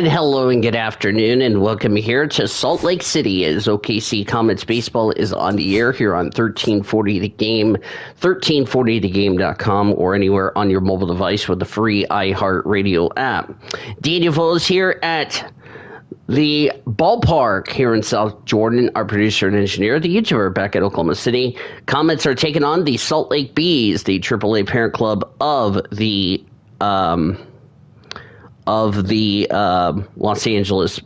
Hello and good afternoon, and welcome here to Salt Lake City as OKC Comets baseball is on the air here on 1340 The Game, 1340thegame.com, or anywhere on your mobile device with the free iHeartRadio app. Daniel Voles here at the ballpark here in South Jordan, our producer and engineer, the YouTuber back at Oklahoma City. Comets are taking on the Salt Lake Bees, the AAA parent club of the Los Angeles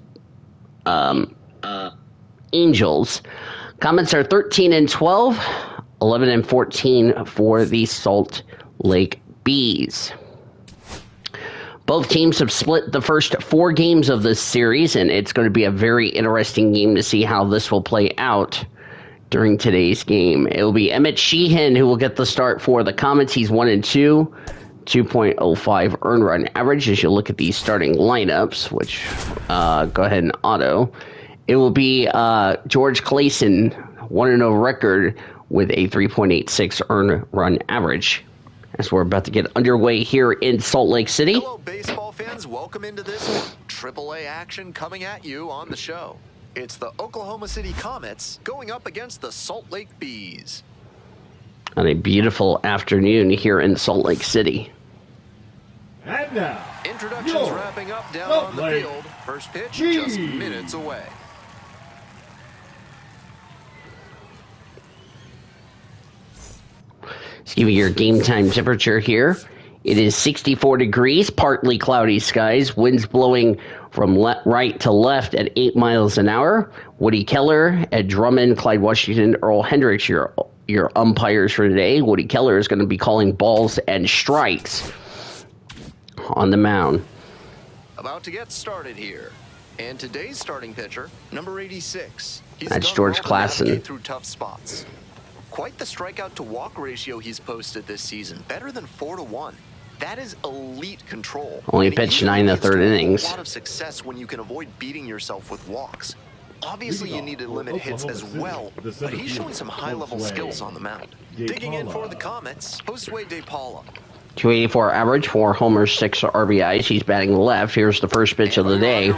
Angels. Comets are 13-12, 11-14 for the Salt Lake Bees. Both teams have split the first 4 games of this series, and it's going to be a very interesting game to see how this will play out during today's game. It will be Emmett Sheehan who will get the start for the Comets. He's 1-2. 2.05 earned run average as you look at these starting lineups, which go ahead and auto. It will be George Clayson, 1-0 record with a 3.86 earned run average. As we're about to get underway here in Salt Lake City. Hello, baseball fans. Welcome into this AAA action coming at you on the show. It's the Oklahoma City Comets going up against the Salt Lake Bees. On a beautiful afternoon here in Salt Lake City. And now, introductions wrapping up down on the field. First pitch just minutes away. Let's give you your game time temperature here. It is 64 degrees, partly cloudy skies, winds blowing from right to left at 8 miles an hour. Woody Keller, Ed Drummond, Clyde Washington, Earl Hendricks, your umpires for today. Woody Keller is going to be calling balls and strikes on the mound. About to get started here. And today's starting pitcher, number 86. That's George Klassen. Through tough spots. Quite the strikeout to walk ratio he's posted this season. Better than 4-1. That is elite control. Only pitched 9 1/3 innings. A lot of success when you can avoid beating yourself with walks. Obviously, you need to limit hits as well, but he's showing some high-level skills on the mound. Digging in for the Comets, Josue De Paula. 284 average, 4 homers, 6 RBIs. He's batting left. Here's the first pitch of the day.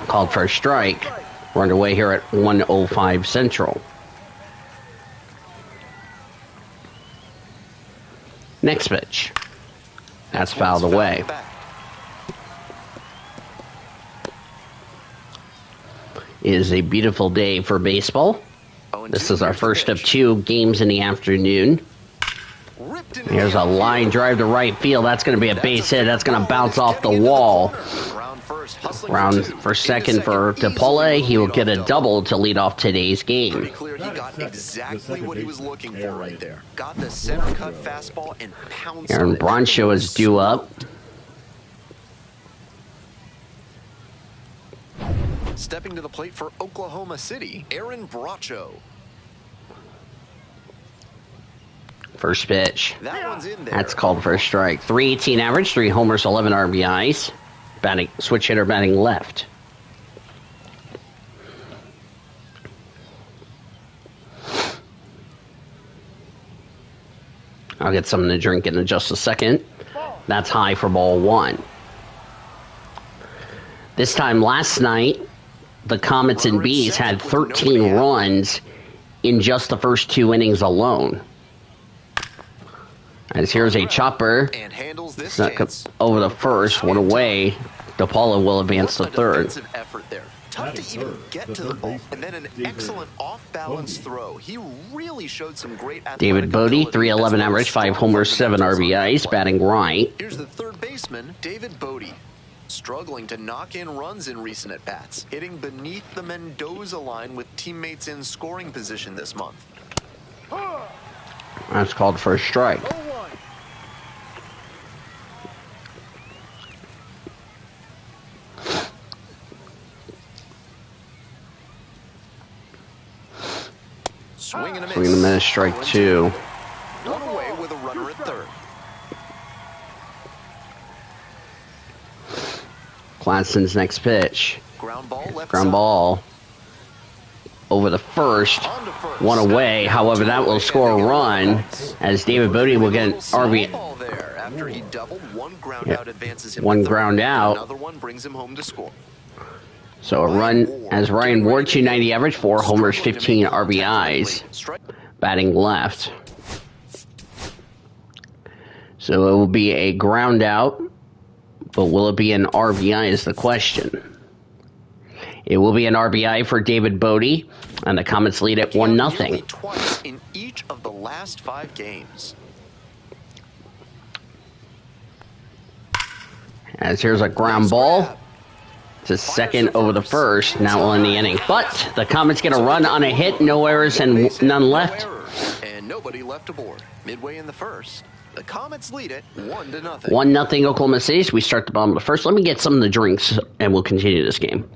Called for a strike. We're underway here at 1:05 Central. Next pitch. That's fouled away. It is a beautiful day for baseball. This is our first of 2 games in the afternoon. Here's a line drive to right field. That's going to be a base hit. That's going to bounce off the wall. Round for second for DePaula. He will get a double to lead off today's game. Pretty clear he got exactly what he was looking for right there. Got the center cut fastball and pounced. Aaron Broncho is due up. Stepping to the plate for Oklahoma City, Aaron Broncho. First pitch. That one's in there. That's called for a strike. 318 average, 3 homers, 11 RBIs. Batting switch hitter batting left. I'll get something to drink in just a second. That's high for ball 1. This time last night, the Comets and Bees had 13 runs in just the first 2 innings alone. As here's a chopper. Over the first, 1 away. DePaula will advance to third. Tough to even get to the ball, and then an excellent off-balance throw. He really showed some great athletic David Bodie, 311 average, 5 homers, 7 RBIs, batting right. Here's the third baseman, David Bodie. Struggling to knock in runs in recent at-bats, hitting beneath the Mendoza line with teammates in scoring position this month. That's called for a strike. Swing and a miss. Swing and a miss, strike 2. One away with a runner at third. Klassen's next pitch. Ground ball left Ground side. ball over the first. 1 away. However, that will score a run as David Bodie will get an RBI. After he doubled, one ground out advances him. One to third, ground out. Another one brings him home to score. So a run as Ryan Ward, 290 average, 4 homers, 15 RBIs, batting left. So it will be a ground out, but will it be an RBI is the question. It will be an RBI for David Bodie, and the Comets lead at 1-0. Twice in each of the last 5 games. As here's a ground ball to second over the first, now we'll end the inning. But the Comets get a run on a hit, no errors and none left. And nobody left aboard. Midway in the first, the Comets lead it 1-0. 1-0 Oklahoma City. So we start the bottom of the first. Let me get some of the drinks, and we'll continue this game.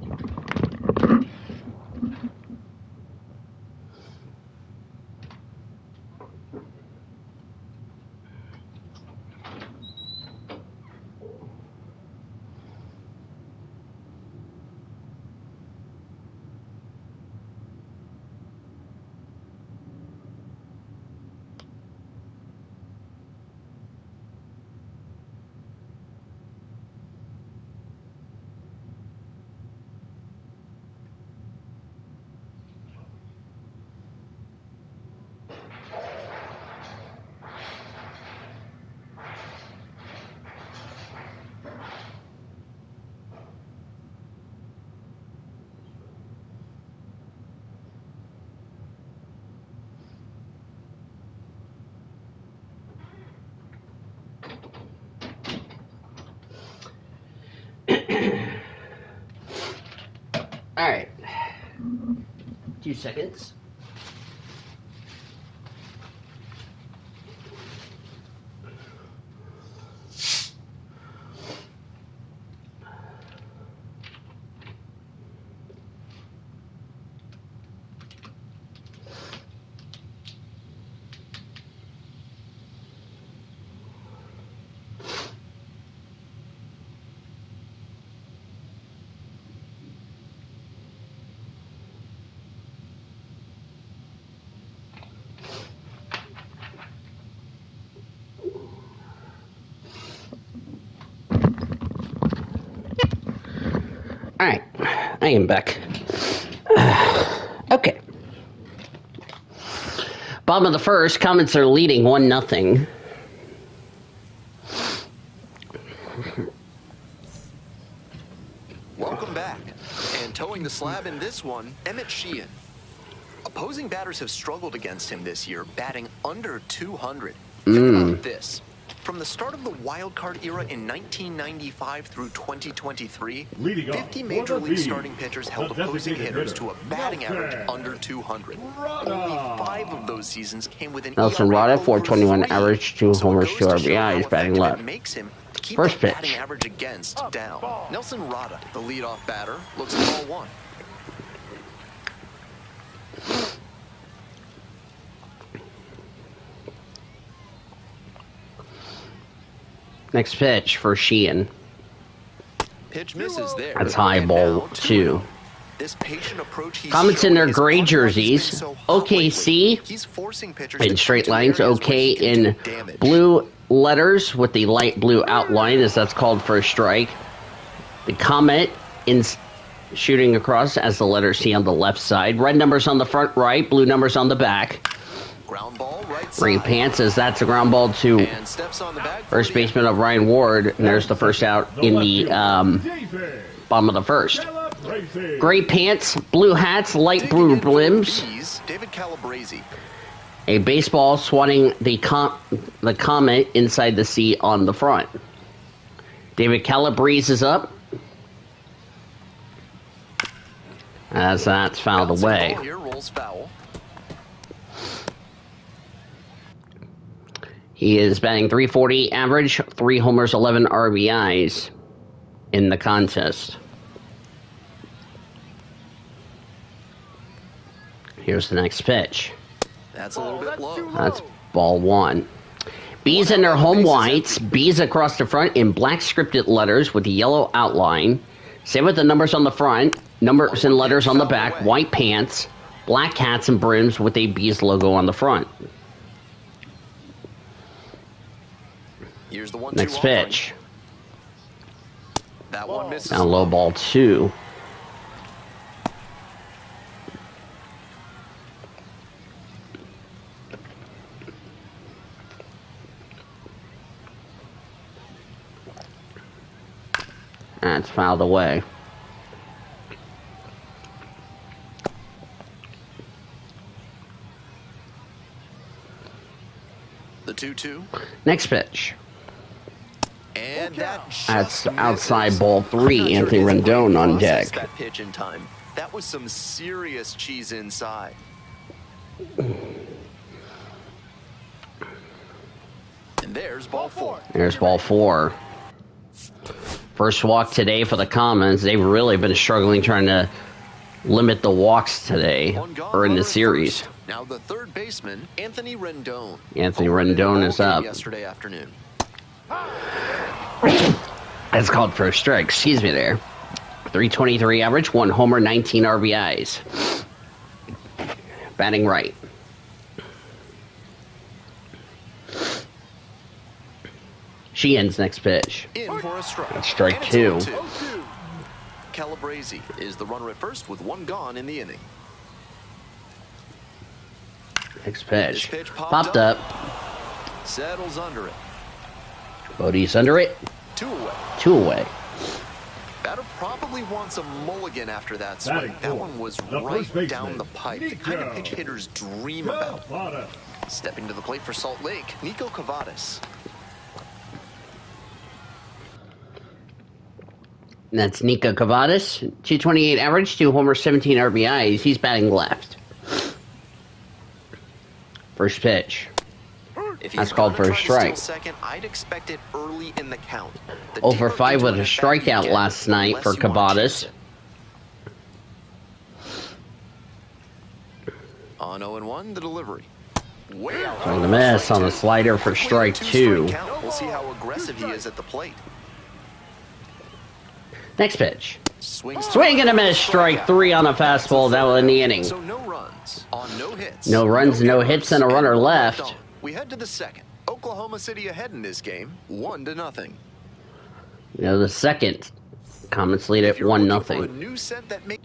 All right. 2 seconds. All right, I am back. Okay. Bottom of the first, Comets are leading 1-0. Welcome back. And towing the slab in this one, Emmett Sheehan. Opposing batters have struggled against him this year, batting under 200. Think about this. From the start of the wild card era in 1995 through 2023, 50 Major League starting pitchers held opposing hitters to a batting average under 200. Only 5 of those seasons came with an Nelson Rada, 421 average, 2 homers, 2 RBIs, batting left. First pitch. Batting average against down. Nelson Rada, the leadoff batter, looks at ball 1. Next pitch for Sheehan. Pitch misses there. That's high, ball 2. This patient approach Comets in their gray jerseys. OKC in straight lines. OK in blue letters with the light blue outline, as that's called for a strike. The Comet in shooting across as the letter C on the left side. Red numbers on the front right, blue numbers on the back. Ground ball right side. Gray pants as that's a ground ball to first baseman of Ryan Ward, and there's the first out in the bottom of the first. Gray pants, blue hats, light blue brims. David Calabrese. A baseball swatting the Comet inside the C on the front. David Calabrese is up. As that's fouled away. Here rolls foul. He is batting .340 average, 3 homers, 11 RBIs in the contest. Here's the next pitch. That's a little bit low. That's ball 1. Bees in their home whites. Bees across the front in black scripted letters with the yellow outline. Same with the numbers on the front. Numbers and letters on the back. White pants. Black hats and brims with a Bees logo on the front. Here's the 1-2 Next offering. pitch. That one misses. Now low ball 2. That's fouled away. The 2-2. Next pitch. And that That's just outside misses. ball I'm 3. not sure Anthony his brain Rendon on processed deck. that pitch in time. That was some serious cheese inside. And there's ball 4. There's ball 4. First walk today for the Comets. They've really been struggling trying to limit the walks today, One gone, or in the runner at series. first. Now the third baseman, Anthony Rendon. Anthony Homered in the Rendon ball is game up. yesterday afternoon. That's called for a strike. Excuse me there. 323 average, 1 homer, 19 RBIs. Batting right. Sheehan's next pitch. In for a strike. That's strike And it's 2. 0-2. Calabrese is the runner at first with 1 gone in the inning. Next This pitch. pitch Popped up. Settles under it. Bodie's under it. 2 away. 2 away. Batter probably wants a mulligan after that swing. Batting That fourth, one was the right first baseman, down the pipe. The kind of Nico. pitch hitters dream about. Cavada. Stepping to the plate for Salt Lake, Nico Cavadas. That's Nico Cavadas. 228 average, 2 homers, 17 RBIs. He's batting left. First pitch. If That's he's called gonna for a try to steal strike. Second, I'd expect it early in the count. The 0 for deeper 5 into with an a at-bat you strikeout get, last the night less for you wanna chase Cavadas. it. On 0-1, the delivery. Way out. Swing and a miss on the slider for strike 2. We'll see how aggressive he is at the plate. Next pitch. Swing Swing and a miss, strike 3 on a fastball. That was in the inning. So no runs on no hits. No runs, no hits, and a runner one left. on. We head to the second. Oklahoma City ahead in this game, 1-0. You know, the second. Comets lead If at you're 1 looking for a nothing. new set that makes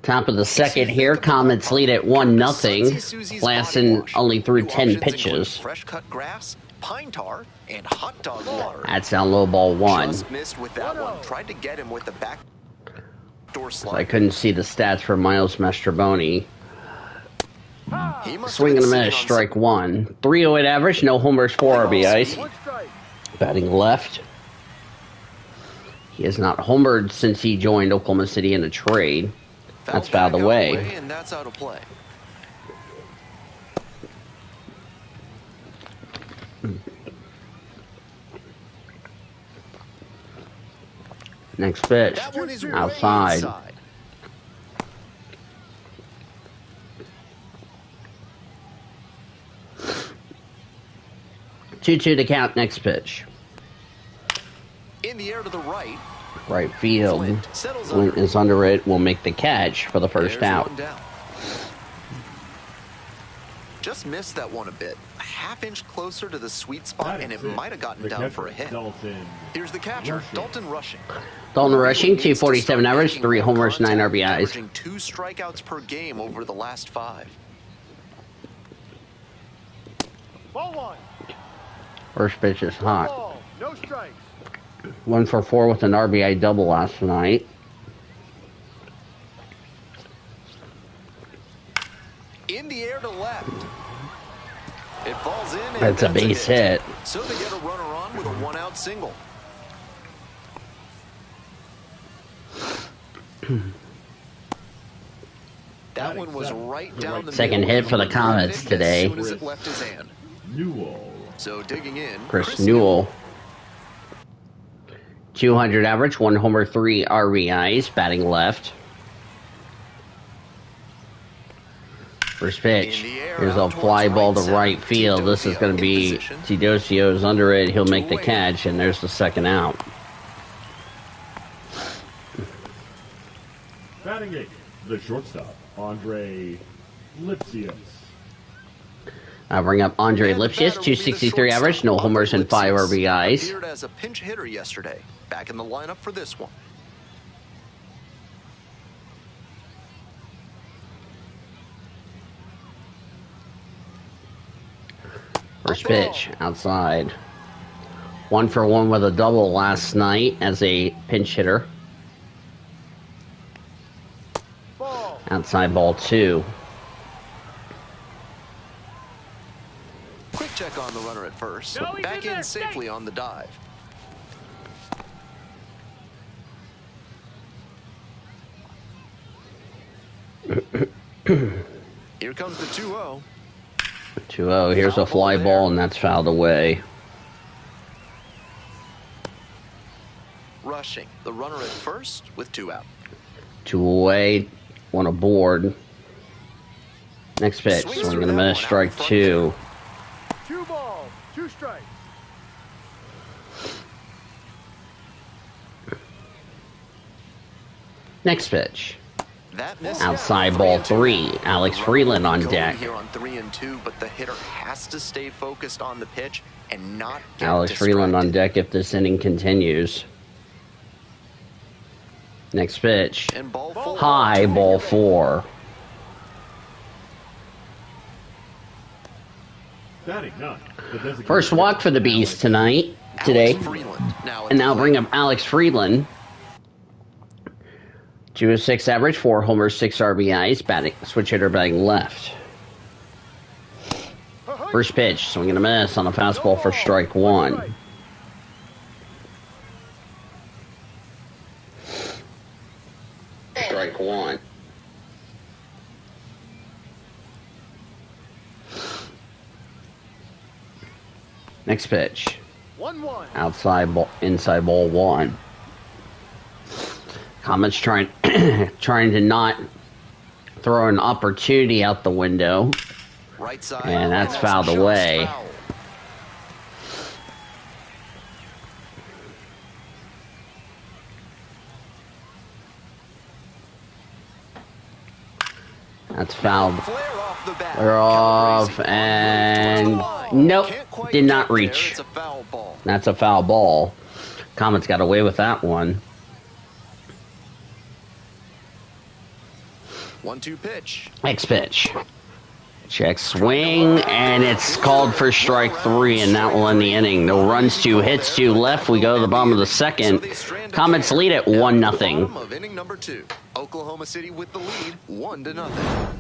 Top of the second here. Comets lead at 1 nothing. Lasting only through 10 pitches. Fresh cut grass, pine tar, and hot dog water. That's down low ball 1. Just missed with that one. Tried to get him with the back door slide. I couldn't see the stats for Miles Mastrobuoni. He must have Swing and a been miss, sitting on strike 1. 308 average, no homers, 4 RBIs. Batting left. He has not homered since he joined Oklahoma City in a trade. That's fouled back out away. And that's out of play. Next pitch. That one is way Outside. inside. Two to count. Next pitch. In the air to the right. Right field. Flint settles Flint under. is under it. Will make the catch for the first There's out. one down. Just missed that one a bit. A half-inch closer to the sweet spot, and it might have gotten down for a hit. Dalton. Here's the catcher, Rushing. Dalton Rushing. Dalton Rushing, Needs to 247 start average, making 3 more homers, 9 contact, RBIs. averaging 2 strikeouts per game over the last 5. Ball 1. First pitch is hot. Ball. No strikes. 1 for 4 with an RBI double last night. In the air to left. It falls in. And That's a base hit. So they get a runner on with a 1-out single. That one was right down the Second middle. hit for the Comets today. As soon as it left his hand. Newell. So digging in, Chris Newell. 200 average, 1 homer, 3 RBIs, batting left. First pitch. Here's a fly ball to right field. This is going to be Teodosio's under it. He'll make the catch, and there's the second out. Batting 8. The shortstop, Andre Lipsius. I bring up Andre And the Lipschitz, batter will be the 263 average, shortstop, no Andre homers and 5 Lipschitz. RBIs. Appeared as a pinch hitter yesterday. Back in the lineup for this one. First pitch, outside. 1 for 1 with a double last night as a pinch hitter. Ball. Outside ball 2. Quick check on the runner at first. No, he's Back in in there. safely on the dive. Here comes the 2-0. 2-0. Here's a fly ball, and that's fouled away. Rushing the runner at first with 2 out. 2 away, 1 aboard. Next pitch, Swings swing through and a that miss, one out strike in front 2. 2 balls, 2 strikes. Next pitch, That missed outside out. ball 3-2. 3. Alex The runner Freeland will on be going deck. here on 3-2, but the hitter has to stay focused on the pitch and not get Alex Freeland on distracted. deck if this inning continues. Next pitch, And ball 4. high, ball 4. Batting 9. The designated First walk for the Bees today. Alex Freeland now at And now the bring plate. up Alex Freeland. 206 average, 4 homers, 6 RBIs. Batting, switch hitter batting left. First pitch, swing and a miss on a fastball for strike 1. Strike 1. Next pitch, 1-1. outside ball, inside ball 1. Comets trying to not throw an opportunity out the window. Right side. And that's fouled just away. foul. That's fouled. Flare off the bat. They're off, Calibrating and towards the line. nope, Can't quite did not get there. reach. It's a foul ball. That's a foul ball. Comets got away with that one. 1-2 pitch. Next pitch. Check swing, and it's called for strike 3, and that will end the inning. No runs, 2 hits, 2 left. We go to the bottom of the second. Comets lead at 1-0. Bottom of inning number 2. Oklahoma City with the lead, 1-0.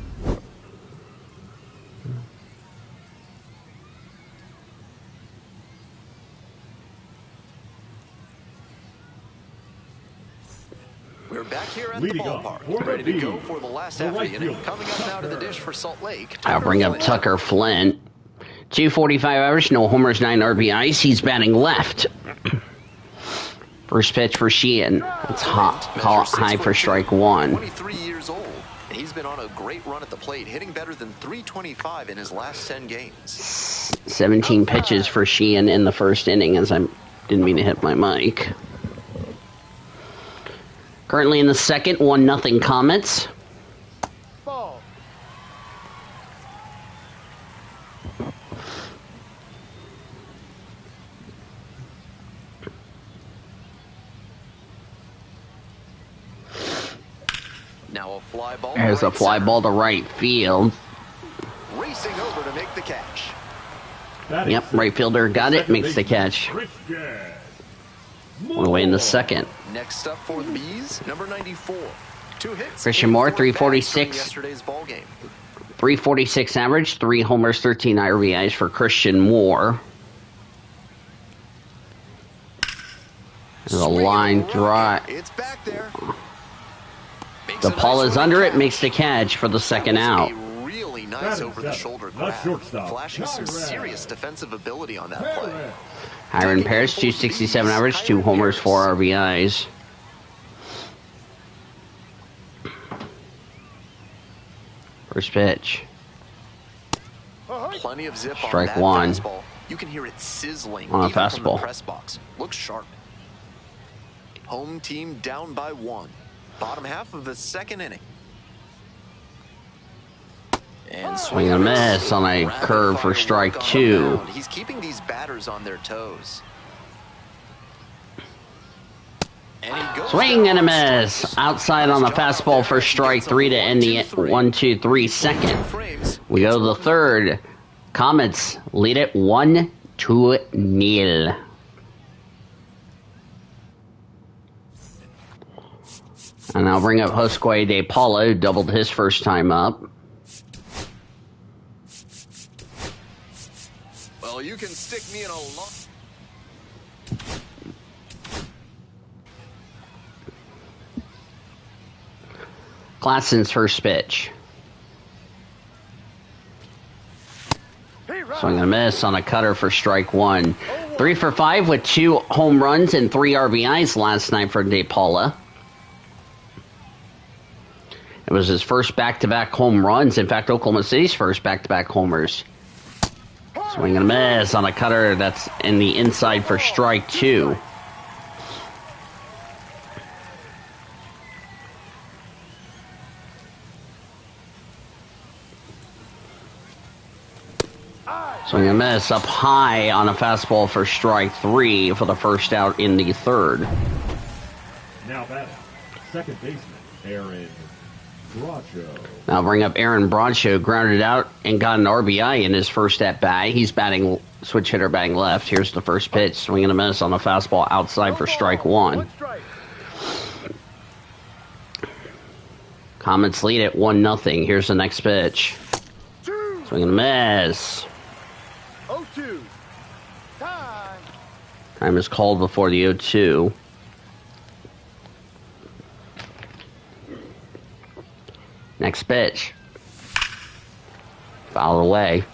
We're back here at the Leading off ballpark, for the ready to go Bees, for the last the half of the right inning. fielder, Coming up now to the Tucker. dish for Salt Lake. I'll bring up Flint. Tucker Flint. 245 average, no homers, 9 RBIs. He's batting left. First pitch for Sheehan. It's hot, call it high for strike 1. 23 years old, and he's been on a great run at the plate, hitting better than .325 in his last 10 games. 17 pitches for Sheehan in the first inning, as I didn't mean to hit my mic. Currently in the second, 1-0 Comets. Ball. Now a fly ball. There's a right fly center. ball to right field. Racing over to make the catch. Batting Yep, right fielder got it, makes the catch. Christian. One away in the second. Next up for the Bees, number 94. 2 hits. Christian in Moore, 4 at-bats during 346. Yesterday's ball game. 346 average, 3 homers, 13 RBIs for Christian Moore. There's a Swinging line rocket. drive. It's back there. Makes The a nice ball is running under it, catch. makes the catch for the second That was out. a really nice Batting over-the-shoulder seven, the grab, shortstop, flashing some Tyra. serious defensive ability on that play. Perez. Hiram Parrish, 267 average, 2 homers, 4 RBIs. First pitch. Plenty of zip Strike on that one. fastball. You can hear it sizzling On a even from the fastball. press box. Looks sharp. Home team down by 1. Bottom half of the second inning. And Swing and a miss on a curve for strike 2. He's keeping these batters on their toes. And he goes Swing and a down miss. strikes. Outside on the fastball for strike 3 to end the 1-2-3 second. We go to the third. Comets lead it 1-0. And I'll bring up Josue De Paula, who doubled his first time up. Well, you can stick me in a lot. Klassen's first pitch. Swing and a miss on a cutter for strike 1. 3 for 5 with 2 home runs and 3 RBIs last night for De Paula. It was his first back-to-back home runs. In fact, Oklahoma City's first back-to-back homers. Swing and a miss on a cutter that's in the inside for strike 2. Swing and a miss up high on a fastball for strike 3 for the first out in the third. Now batting, second baseman, Aaron Bracho. Now bring up Aaron Bracho, grounded out and got an RBI in his first at bat. He's batting switch hitter, batting left. Here's the first pitch, swing and a miss on a fastball outside for strike 1. Comets lead at 1-0. Here's the next pitch. Swing and a miss. 0-2. Time. Time is called before the 0-2. Next pitch. Foul away.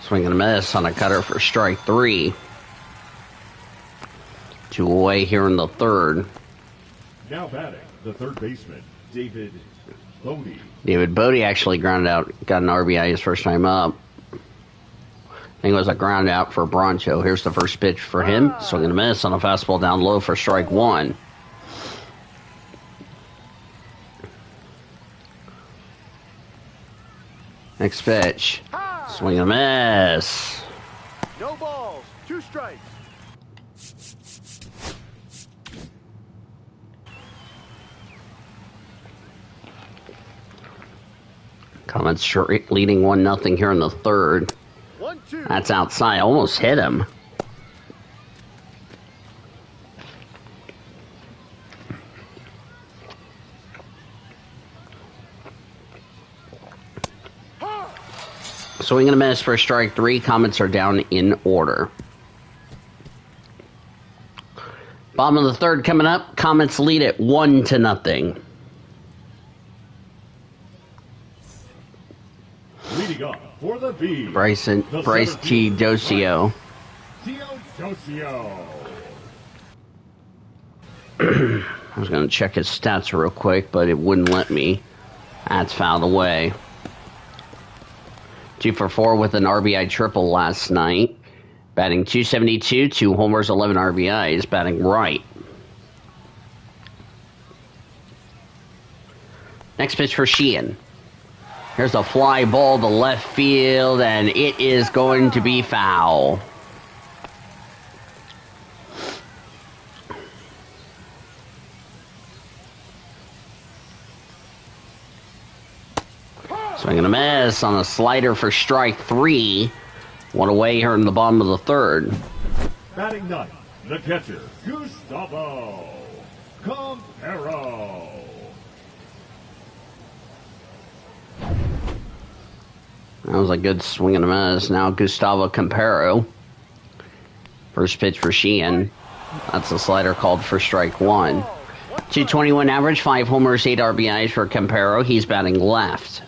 Swing and a miss on a cutter for strike 3. 2 away here in the third. Now batting, the third baseman, David Bodie. David Bodie actually grounded out, got an RBI his first time up. I think it was a ground out for Bracho. Here's the first pitch for him. Swing and a miss on a fastball down low for strike 1. Next pitch. Swing and a miss. No balls, 2 strikes. Comets leading 1-0 here in the third. 1-2. That's outside. Almost hit him. Swing and a miss for strike 3. Comets are down in order. Bottom of the third coming up. Comets lead it 1-0. Leading up for the B. Bryce T. Docio. I was going to check his stats real quick, but it wouldn't let me. That's fouled away. 2 for 4 with an RBI triple last night. Batting .272, 2 homers, 11 RBIs. Batting right. Next pitch for Sheehan. Here's a fly ball to left field, and it is going to be foul. Swing and a miss on a slider for strike 3. 1 away here in the bottom of the third. Batting ninth, the catcher, Gustavo Campero. That was a good swing and a miss. Now Gustavo Campero. First pitch for Sheehan. That's a slider called for strike 1. 221 average, 5 homers, 8 RBIs for Campero. He's batting left.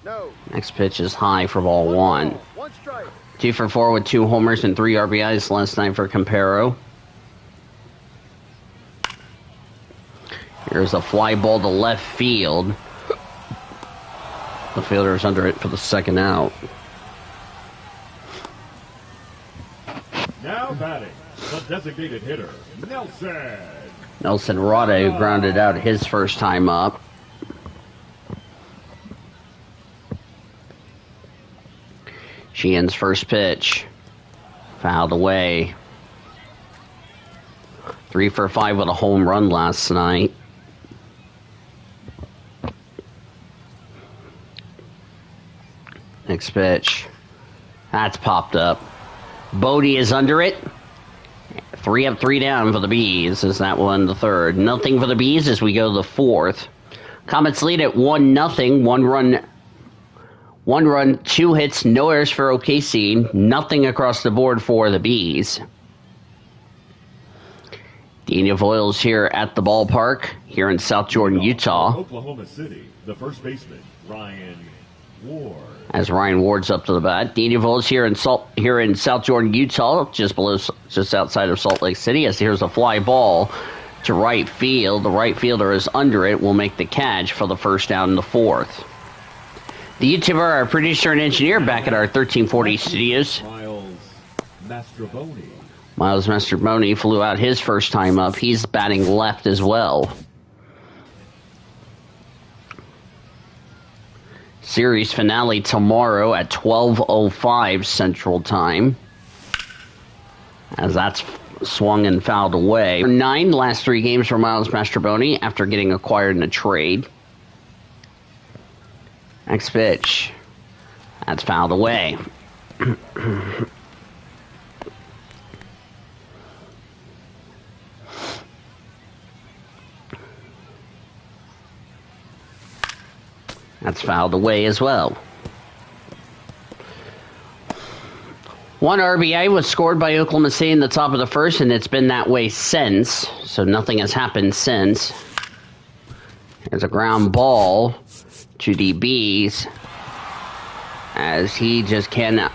No. Next pitch is high for ball 1. 1 strike. 2 for 4 with 2 homers and 3 RBIs last night for Campero. Here's a fly ball to left field. The fielder's under it for the second out. Now batting, the designated hitter, Nelson. Nelson Rada grounded out his first time up. Sheehan's first pitch. Fouled away. 3 for 5 with a home run last night. Next pitch. That's popped up. Bodie is under it. 3 up, 3 down for the Bees as that will end the third. Nothing for the Bees as we go to the fourth. Comets lead at 1-0. One run, 2 hits, no errors for OKC. Nothing across the board for the Bees. Daniel Voiles here at the ballpark here in South Jordan, Utah. Oklahoma City, the first baseman, Ryan Ward. As Ryan Ward's up to the bat. Daniel Voiles here in South Jordan, Utah, just outside of Salt Lake City. As here's a fly ball to right field. The right fielder is under it. Will make the catch for the first down in the fourth. The YouTuber, our producer and engineer, back at our 1340 studios. Miles Mastrobuoni flew out his first time up. He's batting left as well. Series finale tomorrow at 12:05 Central Time. As that's swung and fouled away. 9 last 3 games for Miles Mastrobuoni after getting acquired in a trade. Next pitch. That's fouled away. That's fouled away as well. 1 RBI was scored by Oklahoma City in the top of the first, and it's been that way since. So nothing has happened since. There's a ground ball to the Bees. As he just cannot...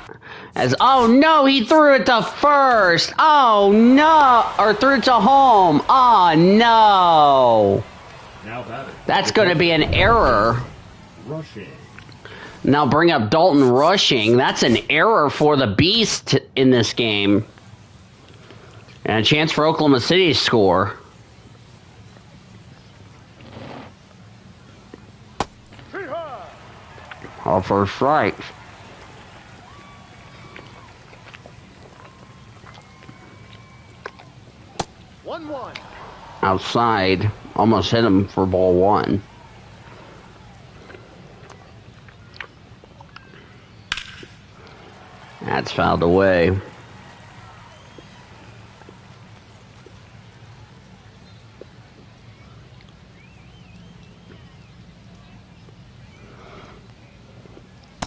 oh no, he threw it to first. Oh no. Or threw it to home. Oh no. That's going to be an error. Rushing. Now bring up Dalton Rushing. That's an error for the Beast in this game. And a chance for Oklahoma City to score. All first strike. Outside. Almost hit him for ball 1. That's fouled away.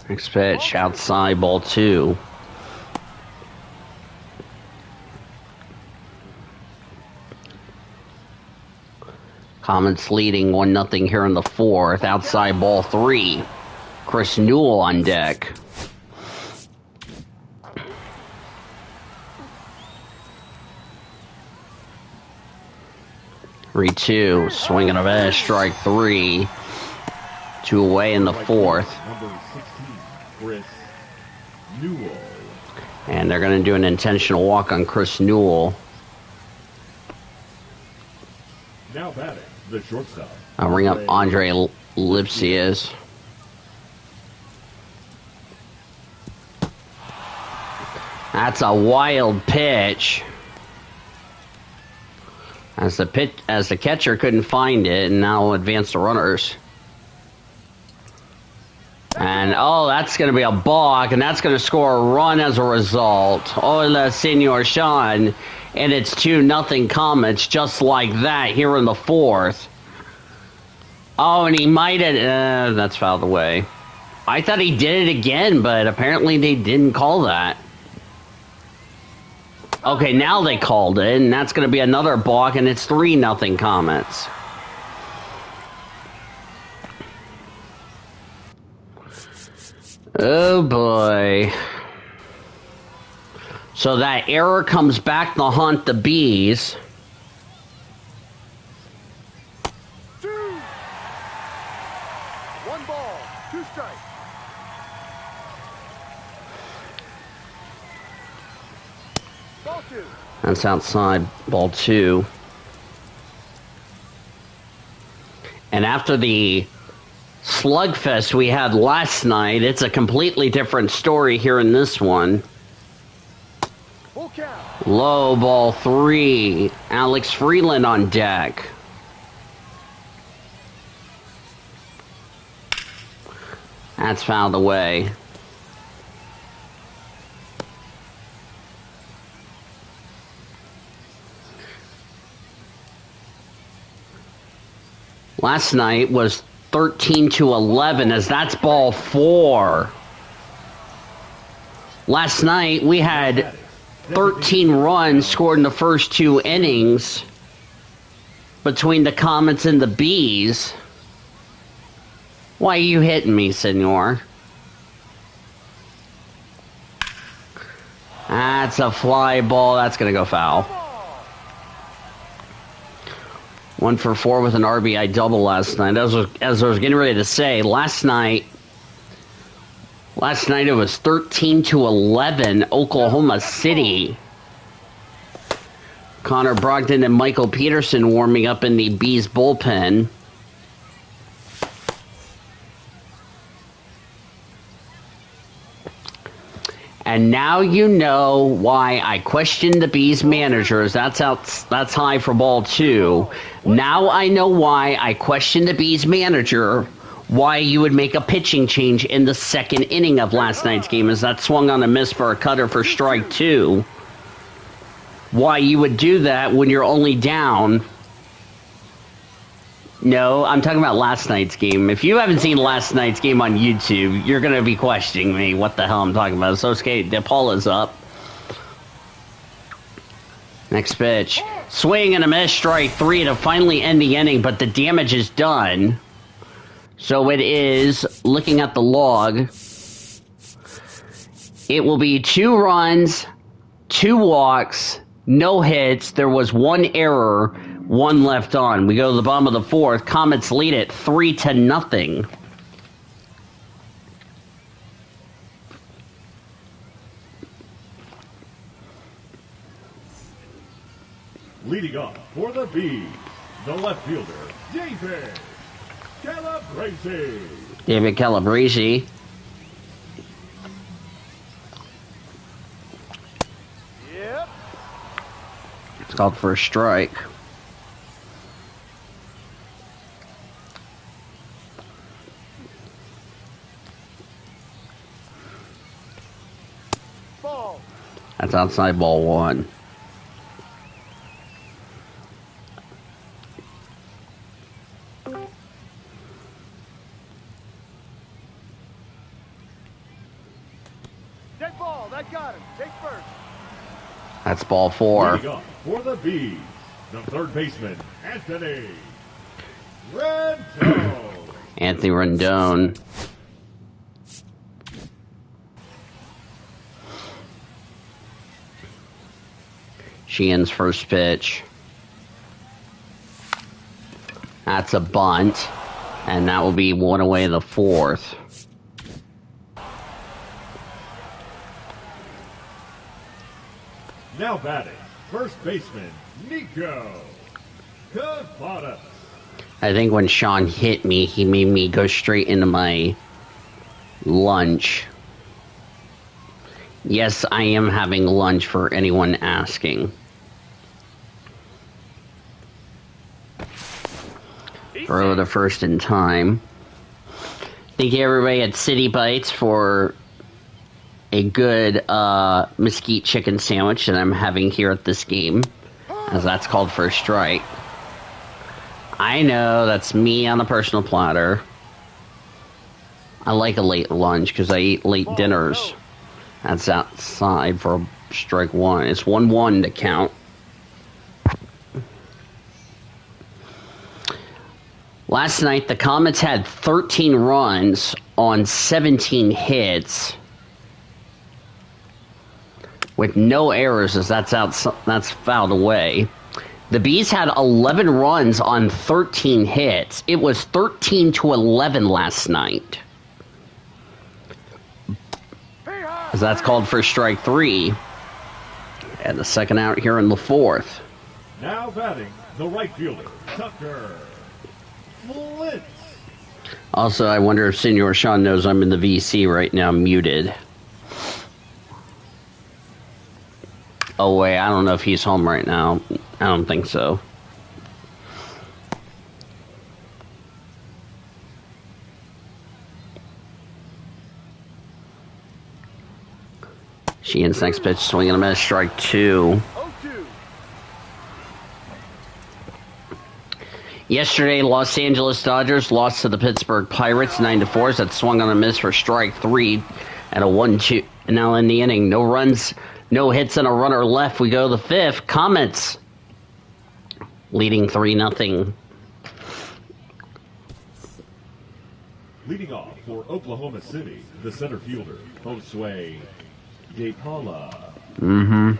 Next pitch, outside, ball 2. Comets leading 1-0 here in the fourth. Outside, ball 3. Chris Newell on deck. 3-2, swing and a miss, strike 3. 2 away in the fourth. Number 16, Chris Newell. And they're going to do an intentional walk on Chris Newell. Now batting, the shortstop. I'll bring up Andre Lipsius. That's a wild pitch. As the catcher couldn't find it, and now advance the runners. And, that's going to be a balk, and that's going to score a run as a result. Hola, Senor Sean. And it's 2-0 Comets, just like that, here in the fourth. Oh, and he might have... that's fouled away. I thought he did it again, but apparently they didn't call that. Okay, now they called it, and that's going to be another balk, and it's 3-0 Comets. Oh, boy. So that error comes back to haunt the Bees. That's outside, ball 2. And after the slugfest we had last night, it's a completely different story here in this one. Low, ball 3. Alex Freeland on deck. That's fouled away. Last night was 13-11 as that's ball 4. Last night we had 13 runs scored in the first 2 innings between the Comets and the Bees. Why are you hitting me, senor? That's a fly ball. That's going to go foul. 1 for 4 with an RBI double last night. As I was getting ready to say, last night it was 13-11, Oklahoma City. Connor Brogdon and Michael Peterson warming up in the Bees bullpen. And now you know why I questioned the Bees managers. That's high for ball 2. Now I know why I questioned the Bees manager, why you would make a pitching change in the second inning of last night's game, as that swung on a miss for a cutter for strike 2. Why you would do that when you're only down. No, I'm talking about last night's game. If you haven't seen last night's game on YouTube, you're going to be questioning me what the hell I'm talking about. So, DePaula's up. Next pitch. Swing and a miss, strike 3 to finally end the inning, but the damage is done. So it is, looking at the log, it will be 2 runs, 2 walks, no hits. There was 1 error, 1 left on. We go to the bottom of the 4th. Comets lead it 3-0. Leading off for the Bees, the left fielder, David Calabrese. David Calabrese. Yep. It's called for a strike. Ball. That's outside ball 1. Dead ball. That got him. Take first. That's ball 4. Leading off for the Bees, the third baseman, Anthony Rendon. Anthony Rendon. Sheehan's first pitch. That's a bunt. And that will be 1 away the 4th. Now batting, first baseman, Nico Cavadas. I think when Sean hit me, he made me go straight into my lunch. Yes, I am having lunch for anyone asking. Throw the first in time. Thank you everybody at City Bites for a good mesquite chicken sandwich that I'm having here at this game, as that's called for a strike. I know, that's me on the personal platter. I like a late lunch because I eat late dinners. That's outside for strike 1. It's 1-1 to count. Last night, the Comets had 13 runs on 17 hits, with no errors, as that's fouled away. The Bees had 11 runs on 13 hits. It was 13-11 last night, as that's called for strike 3. And the second out here in the fourth. Now batting, the right fielder, Tucker Flint. Also, I wonder if Senor Sean knows I'm in the VC right now, muted. Oh, wait, I don't know if he's home right now. I don't think so. Sheehan's next pitch, swinging a miss, strike 2. Yesterday, Los Angeles Dodgers lost to the Pittsburgh Pirates 9-4. That swung on a miss for strike 3 at a 1-2. Now in the inning, no runs, no hits, and a runner left. We go to the fifth. Comets leading 3-0. Leading off for Oklahoma City, the center fielder, Josue De Paula. Mm-hmm.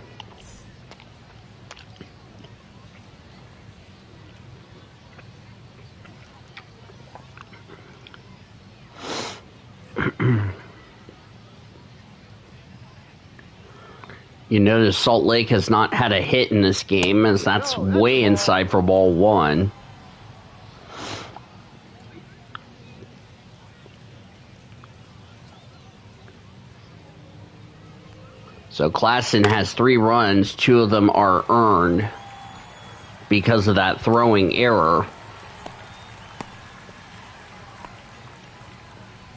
You notice Salt Lake has not had a hit in this game, as that's way inside for ball 1. So Klassen has 3 runs, 2 of them are earned because of that throwing error.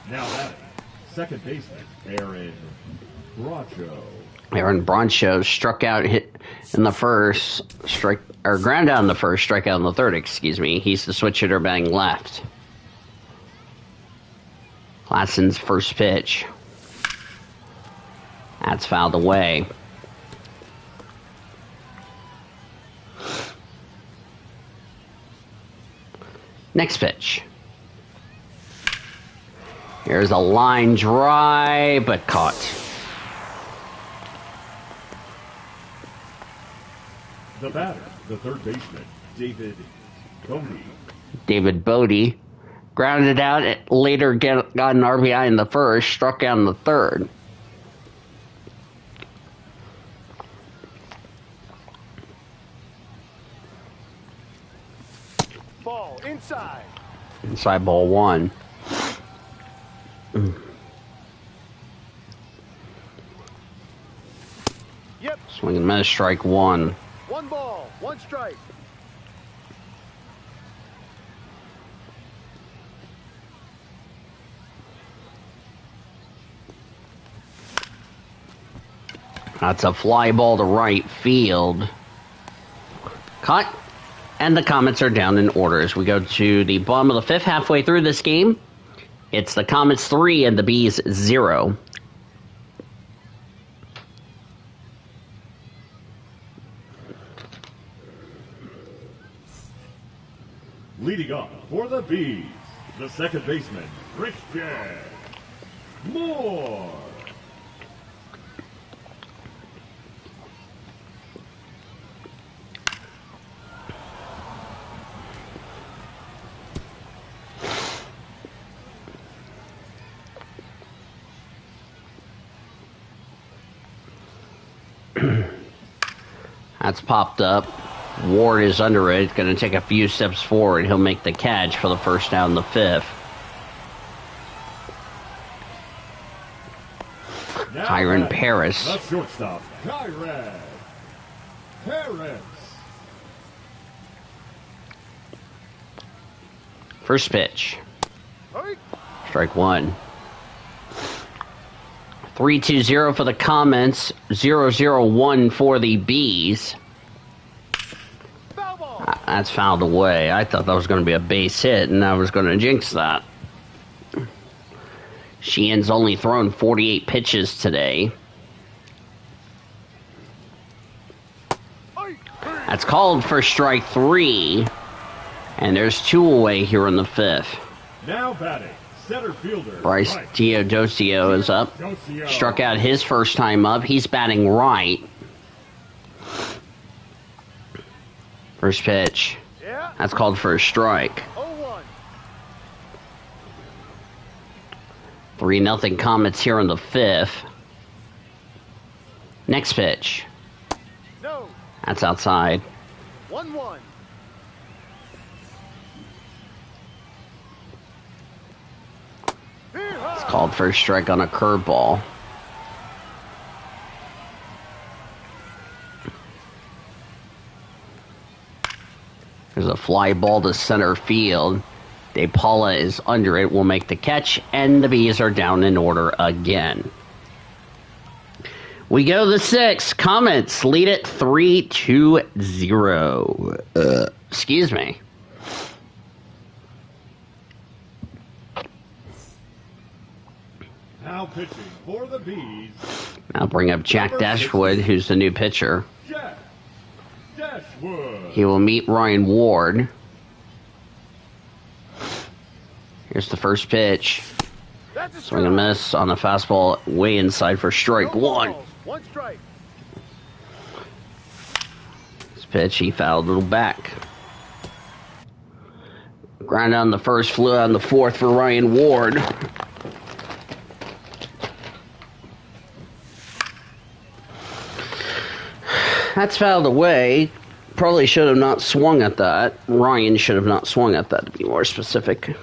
Now batting, second baseman, Aaron Bracho. Aaron Broncho struck out, hit in the first, ground out in the first, strike out in the third, excuse me. He's the switch hitter batting left. Klassen's first pitch. That's fouled away. Next pitch. Here's a line drive, but caught. The batter, the third baseman, David Bodie. David Bodie grounded out, later got an RBI in the first, struck out in the third. Ball inside. Inside ball 1. Yep. Swing and miss, strike 1. 1 ball, 1 strike. That's a fly ball to right field. Caught. And the Comets are down in order as we go to the bottom of the fifth, halfway through this game. It's the Comets 3 and the Bees 0. Leading off for the Bees, the second baseman, Christian Moore. That's popped up. Ward is under it. Going to take a few steps forward. He'll make the catch for the first down in the fifth. Kyron Paris. The shortstop, Kyron Paris. First pitch. Hurry. Strike 1. 3-2-0 for the Comets. 0-0-1 for the Bees. Foul ball. That's fouled away. I thought that was going to be a base hit, and I was going to jinx that. Sheehan's only thrown 48 pitches today. That's called for strike 3. And there's 2 away here in the fifth. Now batting, center fielder, Bryce Teodosio is up. Struck out his first time up. He's batting right. First pitch. Yeah. That's called for a strike. 0-1. 3-0 Comets here in the fifth. Next pitch. That's outside. 1-1. It's called for a strike on a curveball. There's a fly ball to center field. De Paula is under it, will make the catch, and the Bees are down in order again. We go to the 6th. Comets lead it 3-0. Excuse me. Now pitching for the Bees. I'll bring up Jack Dashwood, who's the new pitcher. Jack Dashwood. He will meet Ryan Ward. Here's the first pitch. That's a Swing and miss on the fastball way inside for strike one. 1 strike. This pitch, he fouled a little back. Ground on the first, flew on the fourth for Ryan Ward. That's fouled away. Probably should have not swung at that. Ryan should have not swung at that, to be more specific.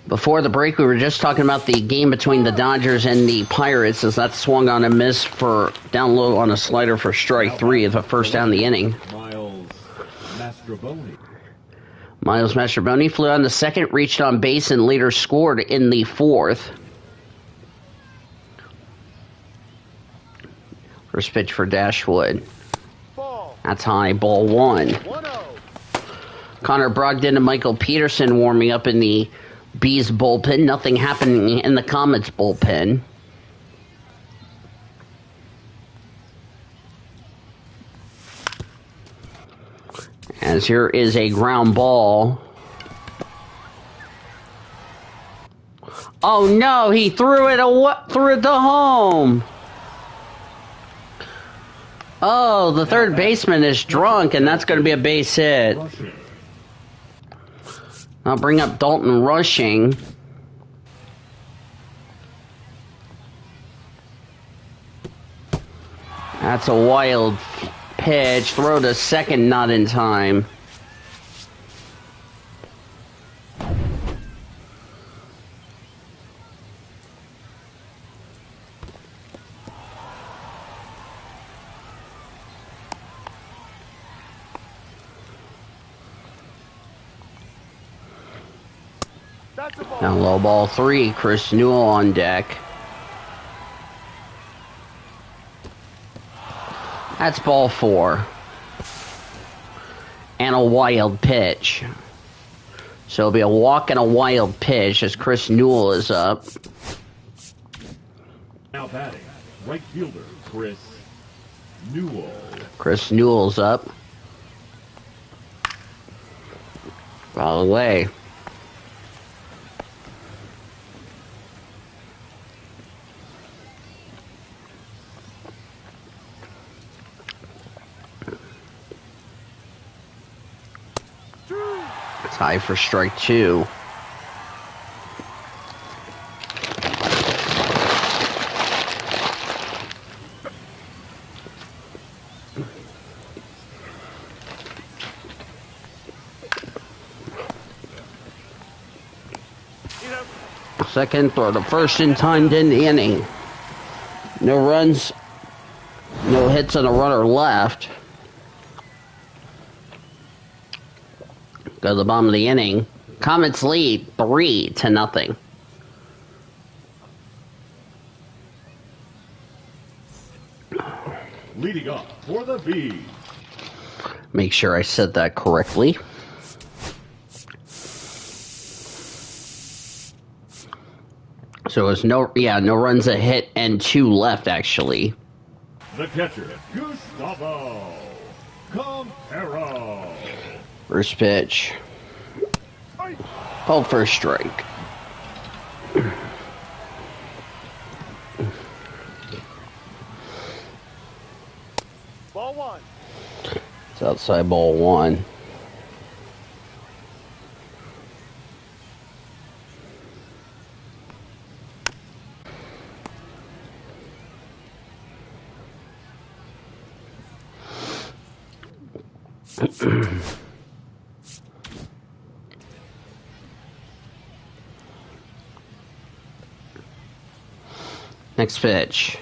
Before the break, we were just talking about the game between the Dodgers and the Pirates, as that swung on a miss for down low on a slider for strike 3 of the first down the inning. Miles Mastrobuoni. Miles Mastrobuoni flew on the second, reached on base, and later scored in the 4th. First pitch for Dashwood. Ball. That's high, ball 1. 1-0. Connor Brogdon and Michael Peterson warming up in the Bees bullpen. Nothing happening in the Comets bullpen. As here is a ground ball. Oh no, he threw it to home. Oh, the third baseman is drunk, and that's going to be a base hit. I'll bring up Dalton Rushing. That's a wild pitch. Throw to second, not in time. That's a ball. Now low ball 3. Chris Newell on deck. That's ball 4. And a wild pitch. So it'll be a walk and a wild pitch as Chris Newell is up. Now batting, right fielder Chris Newell. Chris Newell's up. Foul away. Tie for strike 2. Second throw, the first in time in the inning. No runs, no hits, and a runner left. Go to the bottom of the inning. Comets lead 3-0. Leading up for the Bees. Make sure I said that correctly. So it's no runs, a hit, and 2 left actually. The catcher, Gustavo Campero. First pitch. Called for a strike. Ball 1. It's outside ball 1. Next pitch.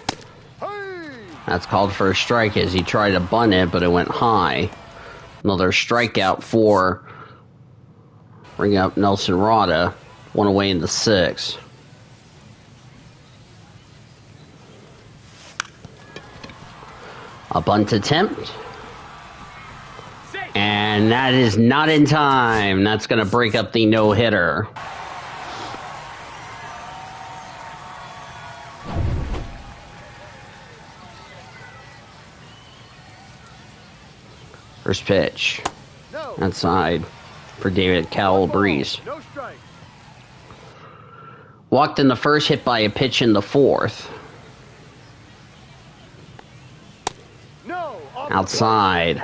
Hey! That's called for a strike as he tried to bunt it, but it went high. Another strikeout for bring up Nelson Rada. One away in the 6th. A bunt attempt. And that is not in time. That's going to break up the no-hitter. First pitch. No. Outside for David Calabrese. No strike. Walked in the first, hit by a pitch in the 4th. No. Outside.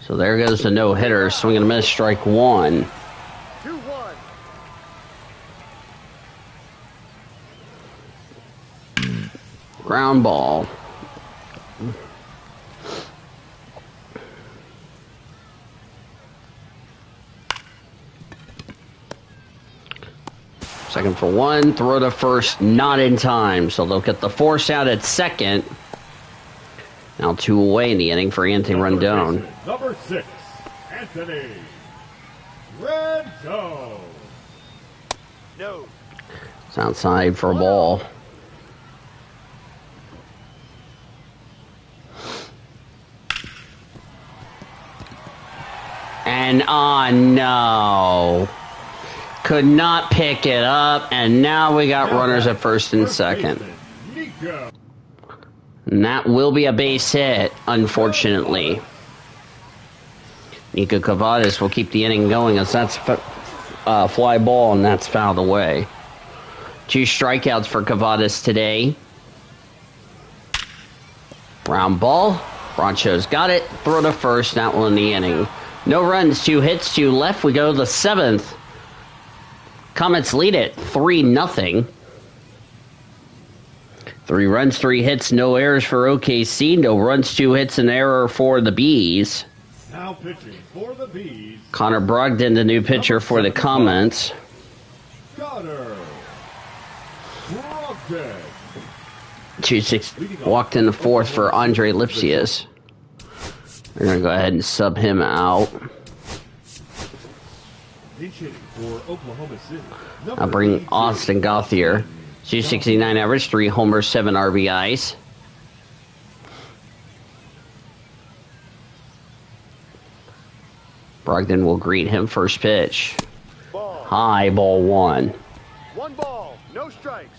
So there goes the no-hitter. Swing and a miss, strike 1. 2-1. Ground ball. Second for 1, throw to first, not in time. So they'll get the force out at second. Now 2 away in the inning for Anthony Rendon. Number 6, Anthony Rendon. No. It's outside for a ball. And no. Could not pick it up, and now we got runners at first and second. And that will be a base hit, unfortunately. Nico Cavadas will keep the inning going as that's fly ball, and that's fouled away. 2 strikeouts for Cavadas today. Round ball. Broncho's got it. Throw to first, that one in the inning. No runs, 2 hits, 2 left. We go to the 7th. Comets lead it 3-0. 3 runs, 3 hits, no errors for OKC. No runs, 2 hits, an error for the Bees. Now pitching for the Bees, Connor Brogdon, the new pitcher for the Comets. Connor Brogdon. 2-6 walked in the 4th for Andre Lipsius. We're going to go ahead and sub him out. Pinch hitting for Oklahoma City. I'll bring Austin Gauthier. 269 average, 3 homers, 7 RBIs. Brogdon will greet him first pitch. Ball. High, ball 1. 1 ball. No strikes.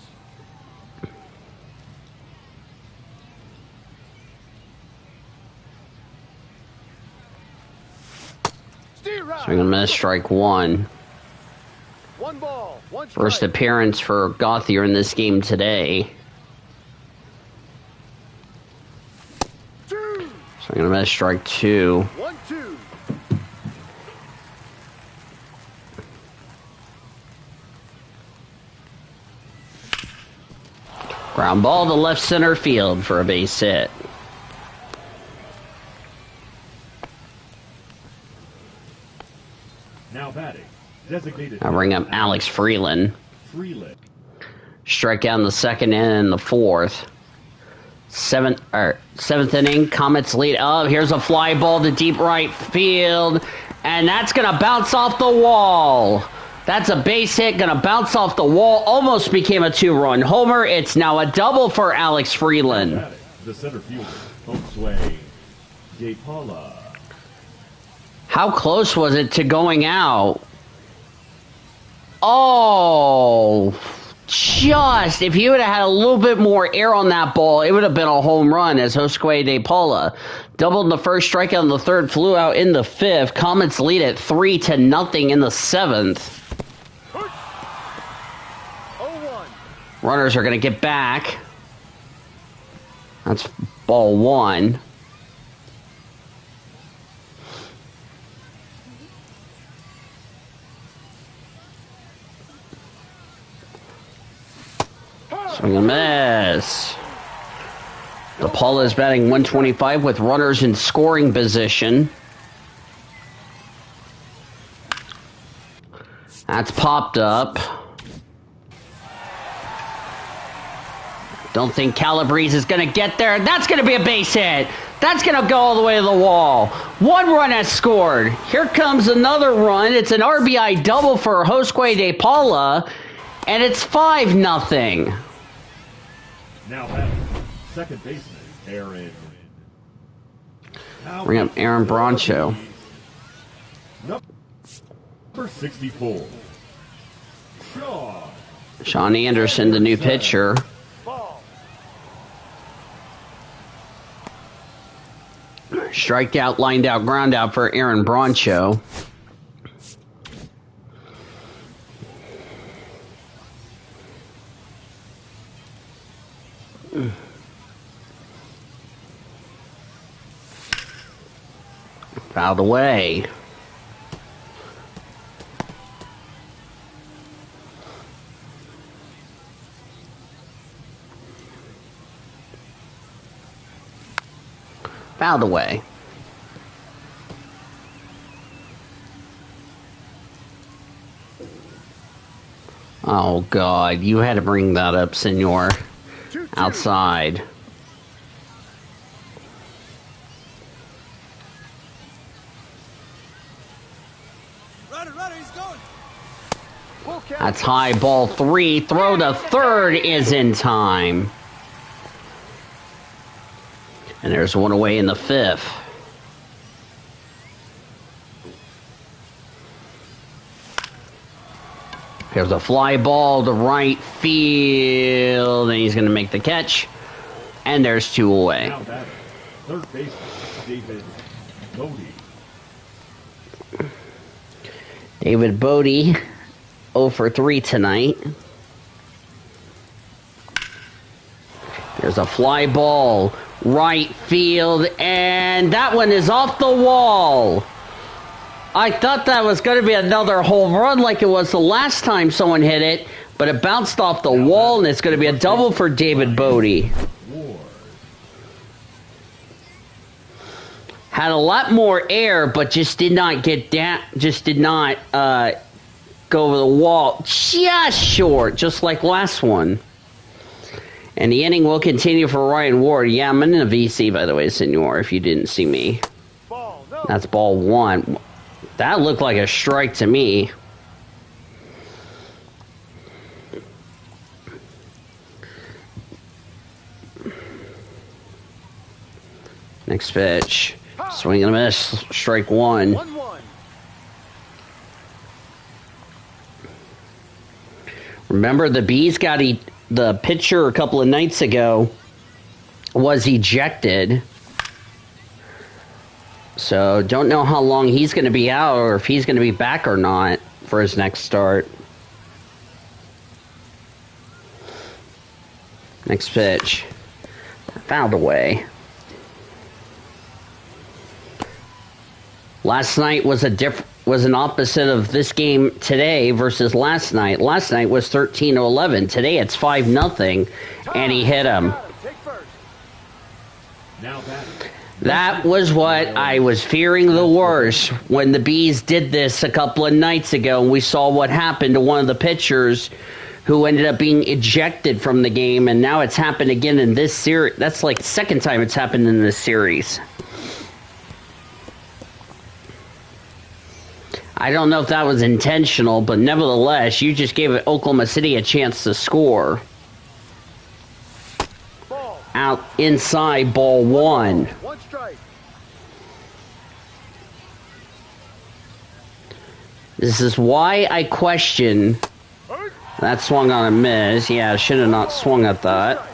Steer right. Swing and a miss, strike 1. 1 ball. 1 strike. First appearance for Gauthier in this game today. 2. Swing and a miss, strike 2. 1-2. Ground ball to left center field for a base hit. Now batting, designated. I'll bring up Alex Freeland. Freeland. Strikeout in the 2nd and in the 4th. 7th inning, Comets lead up. Here's a fly ball to deep right field, and that's going to bounce off the wall. That's a base hit, going to bounce off the wall. Almost became a 2-run homer. It's now a double for Alex Freeland. Batting, the center fielder, Josue De Paula. How close was it to going out? Oh, just, if he would have had a little bit more air on that ball, it would have been a home run as Josue De Paula doubled in the 1st, strikeout in the 3rd, flew out in the 5th. Comets lead it 3-0 in the 7th. 0-1. Runners are going to get back. That's ball 1. Swing and miss. DePaula is batting 125 with runners in scoring position. That's popped up. Don't think Calabrese is going to get there. That's going to be a base hit. That's going to go all the way to the wall. One run has scored. Here comes another run. It's an RBI double for Josue De Paula, and it's 5-0. Now batting, second baseman, Aaron. Bring up Aaron Broncho. Number 64. Sean Anderson, the new pitcher. Ball. Strikeout, lined out, ground out for Aaron Broncho. Fouled away. Fouled away. Oh, God. You had to bring that up, senor. 2-2. Outside. Runner, he's going. Full count. That's high, ball 3. Throw to third is in time. And there's one away in the 5th. Here's a fly ball to right field, and he's going to make the catch. And there's 2 away. Now batting, third baseman, David Bodie. David Bodie, 0 for 3 tonight. There's a fly ball, right field, and that one is off the wall. I thought that was going to be another home run like it was the last time someone hit it, but it bounced off the wall, and it's going to be a double for David Bodie. Had a lot more air, but just did not get down, just did not go over the wall. Just short, just like last one. And the inning will continue for Ryan Ward. Yeah, I'm in a VC, by the way, senor, if you didn't see me. Ball. No. That's ball 1. That looked like a strike to me. Next pitch. Swing and a miss. Strike 1. 1-1. Remember, the Bees got the pitcher a couple of nights ago was ejected. So, don't know how long he's going to be out or if he's going to be back or not for his next start. Next pitch. Fouled away. Last night was an opposite of this game today versus last night. Last night was 13-11. Today it's 5-0, and he hit him. Take first. Now batting, That was what I was fearing the worst when the Bees did this a couple of nights ago, and we saw what happened to one of the pitchers who ended up being ejected from the game, and now it's happened again in this series. That's like the second time it's happened in this series. I don't know if that was intentional, but nevertheless, you just gave Oklahoma City a chance to score. Ball. Out inside, ball 1. 1 strike. This is why I question that swung on a miss. Yeah, I should have not swung at that.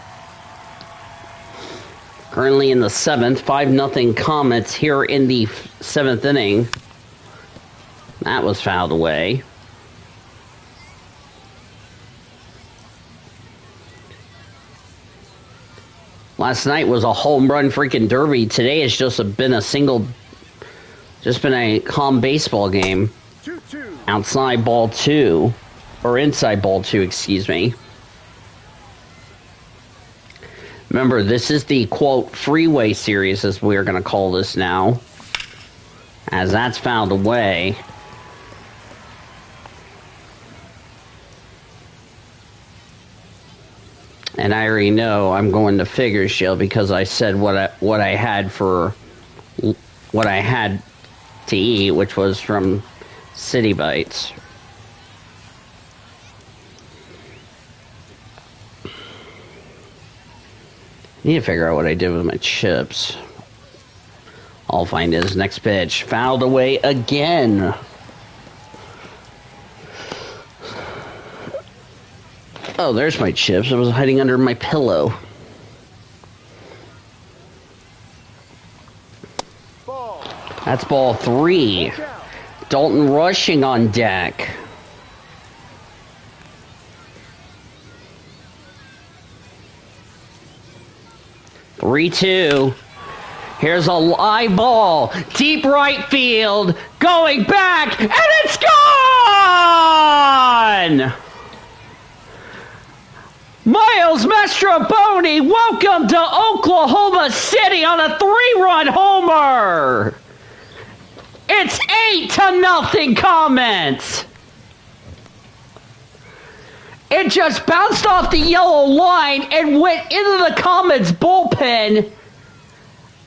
Currently in the 7th, 5-0 Comets here in the 7th inning. That was fouled away. Last night was a home run freaking derby. Today it's just been a calm baseball game. 2-2. Outside ball 2. Or inside ball 2, excuse me. Remember, this is the, quote, freeway series, as we're going to call this now. As that's fouled away. And I already know I'm going to Figures Jail because I said what I had to eat, which was from City Bites. Need to figure out what I did with my chips. I'll find his next pitch. Fouled away again. Oh, there's my chips. I was hiding under my pillow. Ball. That's ball 3. Dalton rushing on deck. Three, 2. Here's a live ball. Deep right field. Going back. And it's gone! Miles Mastrobuoni, welcome to Oklahoma City on a 3-run homer. It's 8-0 Comets. It just bounced off the yellow line and went into the Comets bullpen.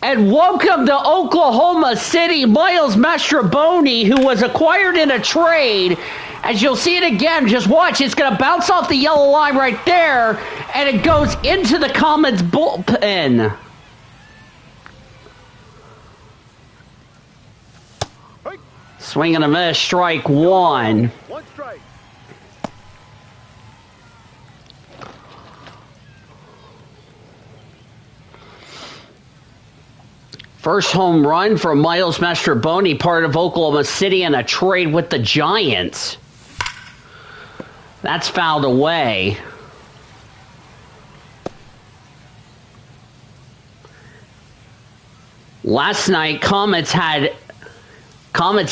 And welcome to Oklahoma City, Miles Mastrobuoni, who was acquired in a trade. As you'll see it again, just watch. It's going to bounce off the yellow line right there, and it goes into the Comets bullpen. Swing and a miss, strike 1. One strike. First home run for Miles Mastrobuoni, part of Oklahoma City in a trade with the Giants. That's fouled away. Last night, Comets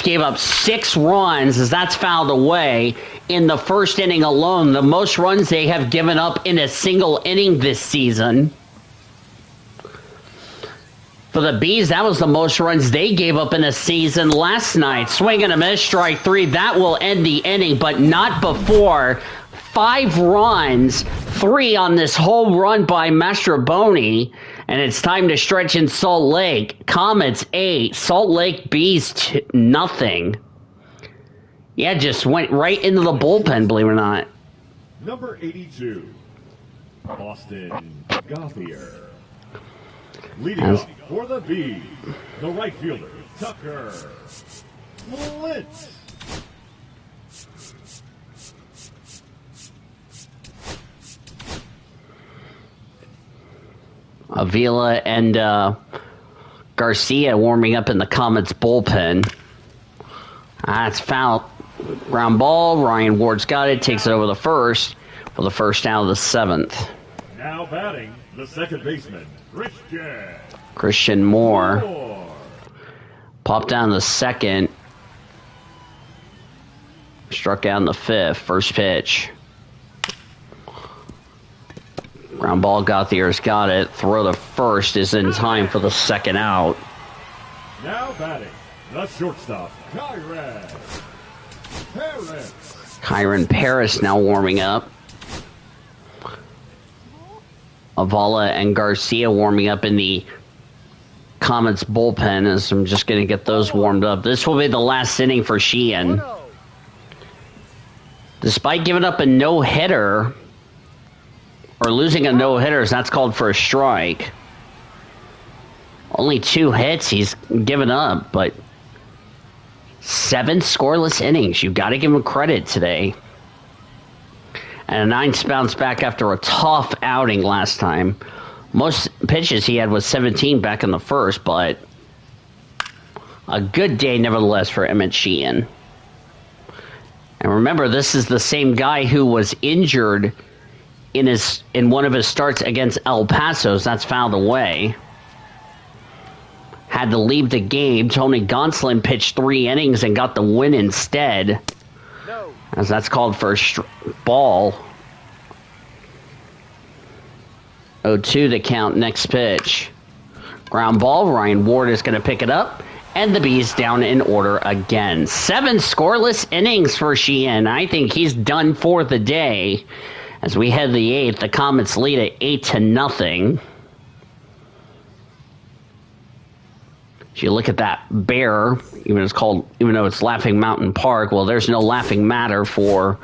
gave up 6 runs, as that's fouled away in the first inning alone. The most runs they have given up in a single inning this season. For the Bees, that was the most runs they gave up in a season last night. Swing and a miss, strike 3. That will end the inning, but not before 5 runs, 3 on this whole run by Mastrobuoni. And it's time to stretch in Salt Lake. Comets 8, Salt Lake Bees 0. Yeah, just went right into the bullpen, believe it or not. Number 82, Boston Gothier. Leading off for the Bees, the right fielder, Tucker Flint. Avila and Garcia warming up in the Comets bullpen. That's foul. Ground ball. Ryan Ward's got it. Takes it over the first for the first out of the 7th. Now batting, the second baseman, Christian Moore. Popped down the second. Struck out in the 5th. First pitch. Ground ball, Gauthier's got it. Throw to first is in time for the second out. Now batting, the shortstop, Kyron Paris. Kyron Paris now warming up. Avala and Garcia warming up in the Comets bullpen, as I'm just going to get those warmed up. This will be the last inning for Sheehan. Despite giving up a no-hitter, or losing a no-hitter, as that's called for a strike. Only 2 hits he's given up, but 7 scoreless innings. You've got to give him credit today. And a 9 bounce back after a tough outing last time. Most pitches he had was 17 back in the first, but a good day nevertheless for Emmett Sheehan. And remember, this is the same guy who was injured in one of his starts against El Paso. That's fouled away. Had to leave the game. Tony Gonsolin pitched 3 innings and got the win instead. No. As that's called for a ball. 0-2 to count. Next pitch. Ground ball. Ryan Ward is going to pick it up. And the Bees down in order again. 7 scoreless innings for Sheehan. I think he's done for the day. As we head to the 8th, the Comets lead at 8-0. If you look at that bear, even though it's Laughing Mountain Park, well, there's no laughing matter for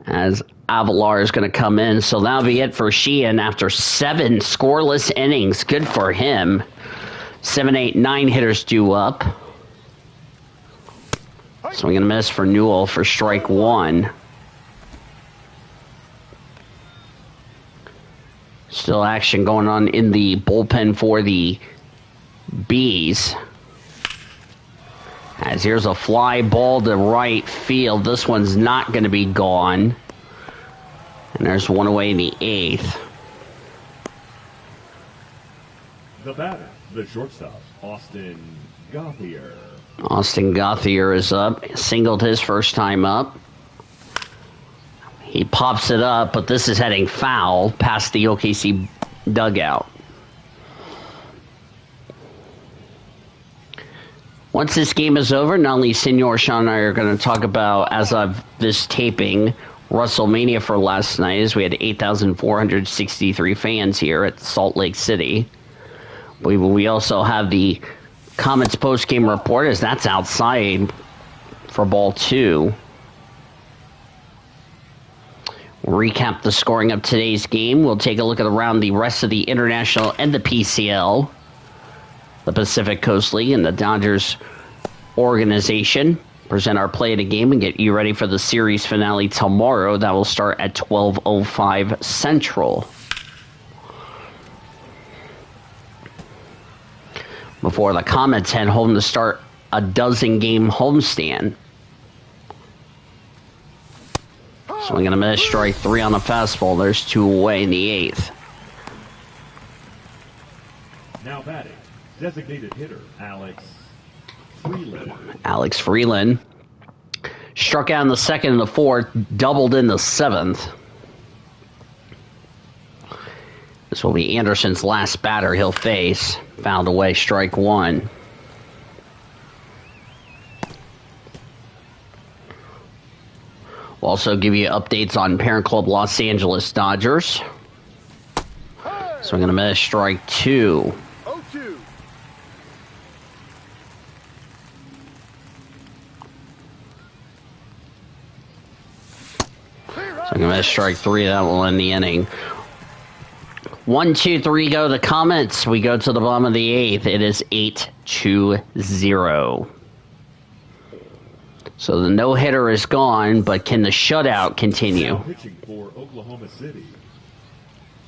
as Avalar is going to come in. So that'll be it for Sheehan after 7 scoreless innings. Good for him. 7, 8, 9 hitters due up. Swing and a miss for Newell for strike 1. Still action going on in the bullpen for the Bees. As here's a fly ball to right field. This one's not going to be gone. And there's one away in the 8th. The batter, the shortstop, Austin Gauthier. Austin Gauthier is up. Singled his first time up. He pops it up, but this is heading foul past the OKC dugout. Once this game is over, not only Senor Sean and I are going to talk about, as of this taping, WrestleMania for last night, as we had 8,463 fans here at Salt Lake City. We also have the Comets post-game report, as that's outside for ball 2. We'll recap the scoring of today's game. We'll take a look at around the rest of the International and the PCL, the Pacific Coast League, and the Dodgers organization. Present our play of the game and get you ready for the series finale tomorrow. That will start at 12:05 Central. Before the Comets head home to start a 12-game homestand. Swing and a miss, strike 3 on the fastball. There's 2 away in the 8th. Now batting, designated hitter Alex Freeland. Alex Freeland struck out in the 2nd and the 4th, doubled in the 7th. This will be Anderson's last batter he'll face. Fouled away, strike 1. We'll also give you updates on Parent Club Los Angeles Dodgers. Swing and a miss, strike 2. 0-2. Swing and a miss, strike 3. That will end the inning. 1, 2, 3 go the Comets. We go to the bottom of the 8th. It is 8-0. So the no-hitter is gone, but can the shutout continue? Now pitching for Oklahoma City,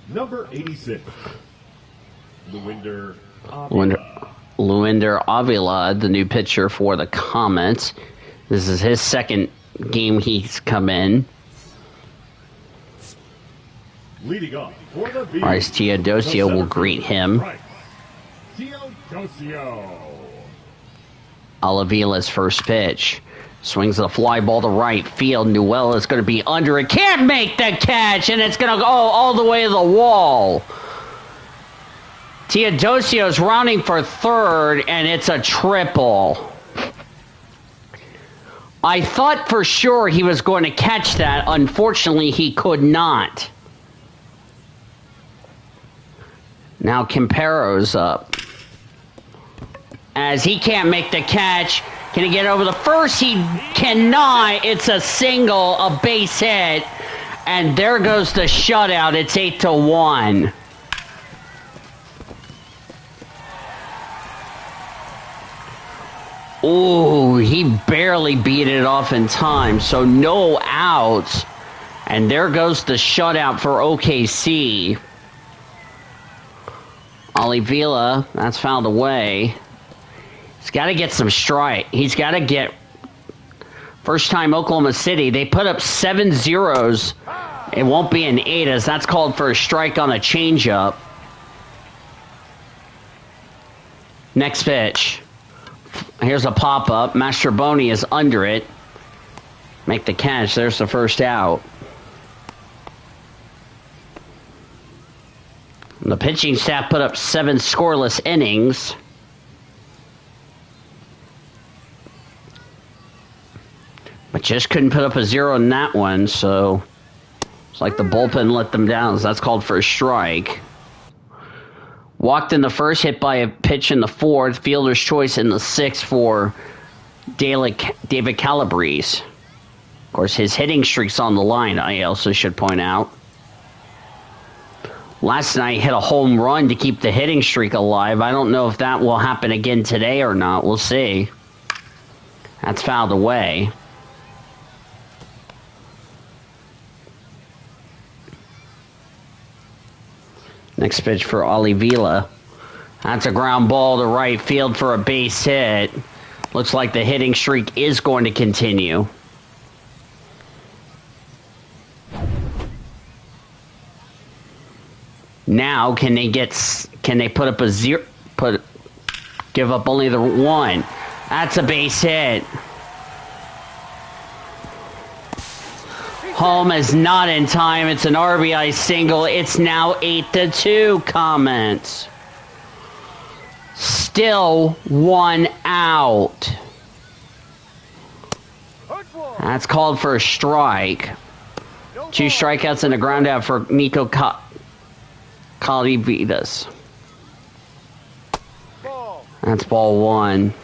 number 86, Luinder Avila, the new pitcher for the Comets. This is his 2nd game he's come in. Leading off for the Bees, Bryce Teodosio will greet him. Bryce Teodosio. Avila's first pitch. Swings the fly ball to right field. Newell is going to be under it. Can't make the catch, and it's going to go all the way to the wall. Teodosio's rounding for 3rd, and it's a triple. I thought for sure he was going to catch that. Unfortunately, he could not. Now Campero's up. As he can't make the catch. Can he get over the first? He cannot. It's a single, a base hit. And there goes the shutout. It's 8-1. Ooh, he barely beat it off in time. So no outs. And there goes the shutout for OKC. Olivila, that's fouled away. He's got to get some strike. He's got to get... First time Oklahoma City, they put up 7 zeros. It won't be an 8 as that's called for a strike on a changeup. Next pitch. Here's a pop-up. Mastroboni is under it. Make the catch. There's the first out. The pitching staff put up 7 scoreless innings. But just couldn't put up a 0 in that one, so it's like the bullpen let them down. So that's called for a strike. Walked in the first, hit by a pitch in the fourth. Fielder's choice in the sixth for David Calabrese. Of course, his hitting streak's on the line, I also should point out. Last night, hit a home run to keep the hitting streak alive. I don't know if that will happen again today or not. We'll see. That's fouled away. Next pitch for Olivella. That's a ground ball to right field for a base hit. Looks like the hitting streak is going to continue. Now, can they put up a 0? Give up only the 1. That's a base hit. Home is not in time. It's an RBI single. It's now 8-2, Comets. Still 1 out. That's called for a strike. 2 strikeouts and a ground out for Nico Calivitas. That's ball 1.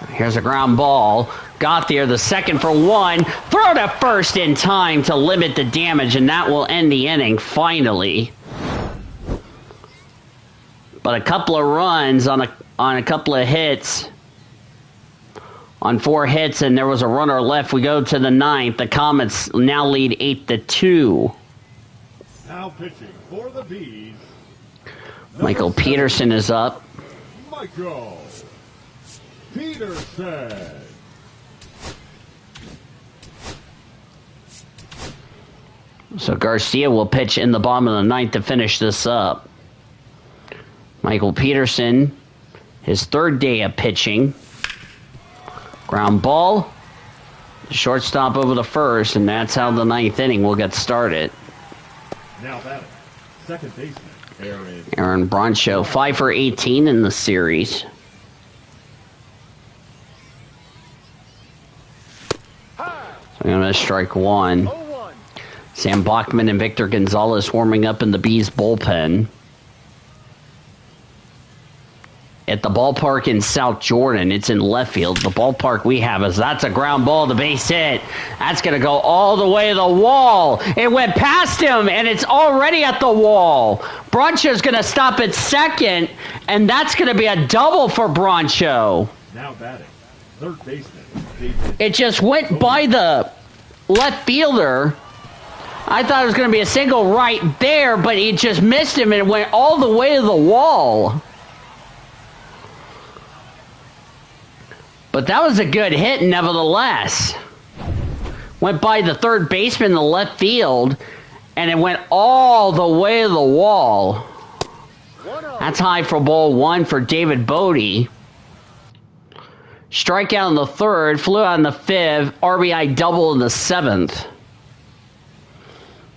Here's a ground ball. Got there, the second for 1. Throw to first in time to limit the damage, and that will end the inning, finally. But a couple of runs on a couple of hits. On 4 hits, and there was a runner left. We go to the 9th. The Comets now lead 8-2. Now pitching for the Bees. Michael Peterson is up. Michael Peterson. So Garcia will pitch in the bottom of the 9th to finish this up. Michael Peterson, his 3rd day of pitching. Ground ball. Shortstop over the first, and that's how the 9th inning will get started. Now batting, second baseman, Aaron Broncho, 5 for 18 in the series. So I'm going to strike 1. Sam Bachman and Victor Gonzalez warming up in the Bees bullpen. At the ballpark in South Jordan, it's in left field. The ballpark we have that's a ground ball, the base hit. That's going to go all the way to the wall. It went past him, and it's already at the wall. Broncho's going to stop at second, and that's going to be a double for Broncho. Now batting, third baseman. It just went by the left fielder. I thought it was going to be a single right there, but he just missed him, and it went all the way to the wall. But that was a good hit, nevertheless. Went by the third baseman in the left field, and it went all the way to the wall. That's high for ball 1 for David Bodie. Strikeout in the 3rd, flew out in the 5th, RBI double in the 7th.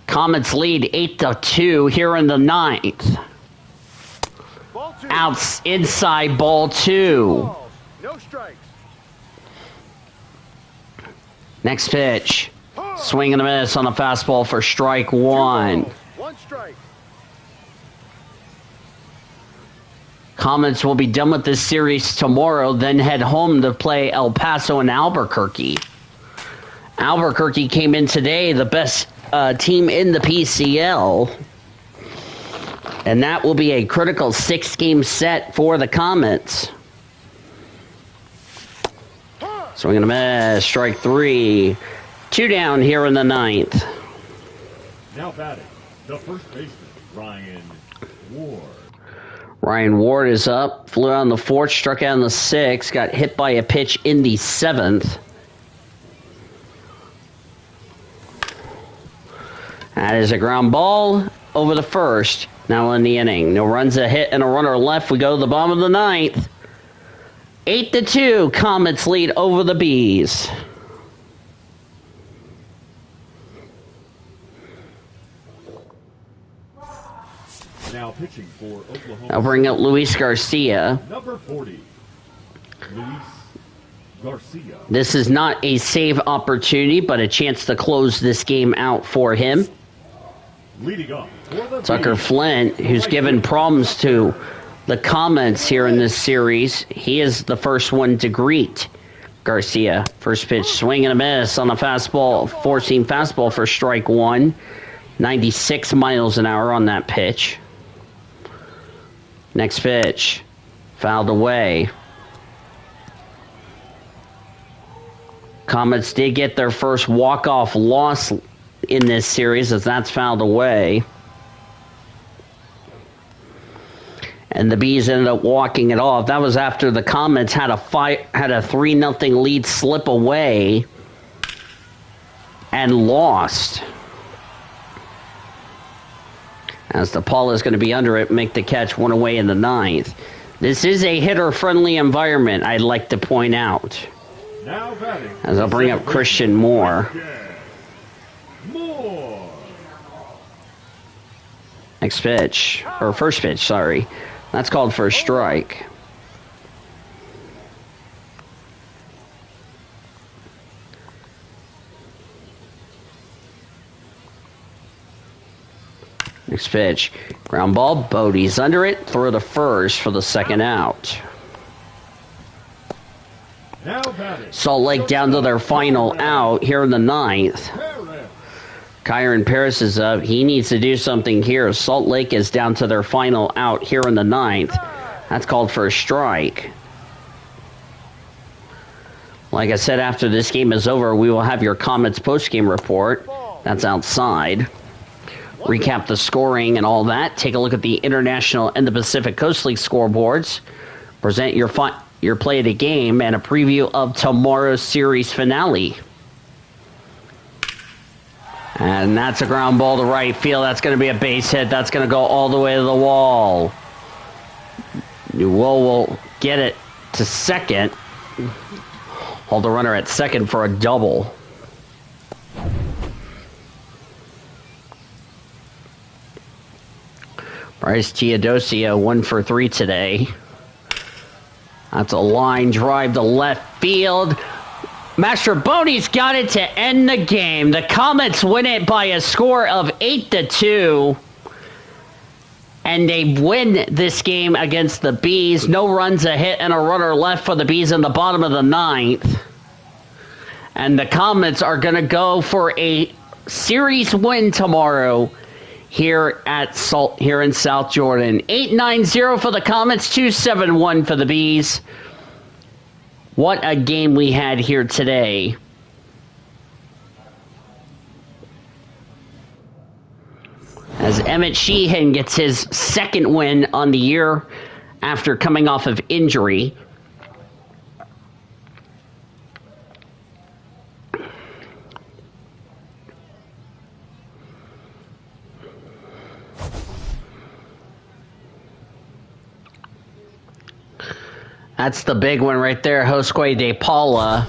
Comets lead 8-2 here in the 9th. Outs inside ball 2. No strikes. Next pitch. Swing and a miss on a fastball for strike 1. 1 strike. Comets will be done with this series tomorrow, then head home to play El Paso and Albuquerque. Albuquerque came in today, the best team in the PCL. And that will be a critical 6-game set for the Comets. Swing and a miss, strike 3. 2 down here in the 9th. Now batting, the first baseman, Ryan Ward. Ryan Ward is up, flew out in the 4th, struck out in the 6th, got hit by a pitch in the 7th. That is a ground ball over the 1st. Now in the inning. No runs, a hit, and a runner left. We go to the bottom of the 9th. 8-2, Comets lead over the Bees. Pitching for Oklahoma. I'll bring up Luis Garcia. Number 40, Luis Garcia. This is not a save opportunity, but a chance to close this game out for him. Leading off for the Tucker Bees, Flint, who's given problems to the Comets here in this series, he is the first one to greet Garcia. First pitch, swing and a miss on a fastball, 14 fastball for strike one. 96 miles an hour on that pitch. Next pitch, fouled away. Comets did get their first walk-off loss in this series, as that's fouled away. And the Bees ended up walking it off. That was after the Comets had a 3-0 lead slip away and lost. As DePaula is going to be under it, make the catch, one away in the ninth. This is a hitter-friendly environment, I'd like to point out. now batting. As I'll bring up Christian Moore. Moore. Next pitch, or first pitch, sorry. That's called for a strike. Next pitch, ground ball, Bodie's under it, throw to first for the second out. Now batting. Salt Lake down to their final out here in the ninth. Kyron Paris is up. He needs to do something here. Salt Lake is down to their final out here in the ninth. That's called for a strike. Like I said, after this game is over, we will have your Comets postgame report. That's outside. Recap the scoring and all that. Take a look at the International and the Pacific Coast League scoreboards. Present your play of the game and a preview of tomorrow's series finale. And that's a ground ball to right field. That's going to be a base hit. That's going to go all the way to the wall. Newell will get it to second. Hold the runner at second for a double. Bryce Teodosio 1 for 3 today. That's a line drive to left field. Mastrobuoni's got it to end the game. The Comets win it by a score of 8-2. And they win this game against the Bees. No runs, a hit, and a runner left for the Bees in the bottom of the ninth. And the Comets are going to go for a series win tomorrow here in South Jordan. 8-9-0 for the Comets, 2-7-1 for the Bees. What a game we had here today. As Emmett Sheehan gets his second win on the year after coming off of injury. That's the big one right there, Josue De Paula.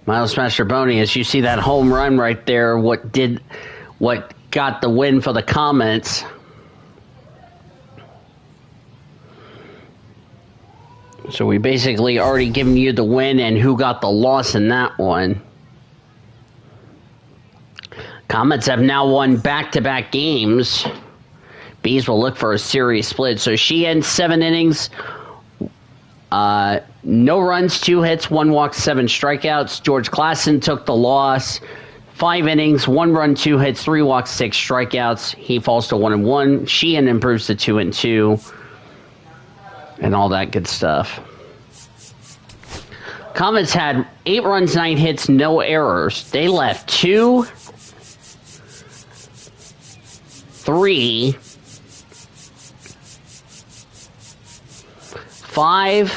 Miles Mastrobuoni, as you see that home run right there, what got the win for the Comets. So we basically already given you the win and who got the loss in that one. Comets have now won back-to-back games. Bees will look for a series split. So she ends 7 innings. No runs, 2 hits, 1 walk, 7 strikeouts. George Klassen took the loss. 5 innings, 1 run, 2 hits, 3 walks, 6 strikeouts. He falls to 1-1. Sheehan improves to 2-2. And all that good stuff. Comets had 8 runs, 9 hits, no errors. They left 2, 3, 5,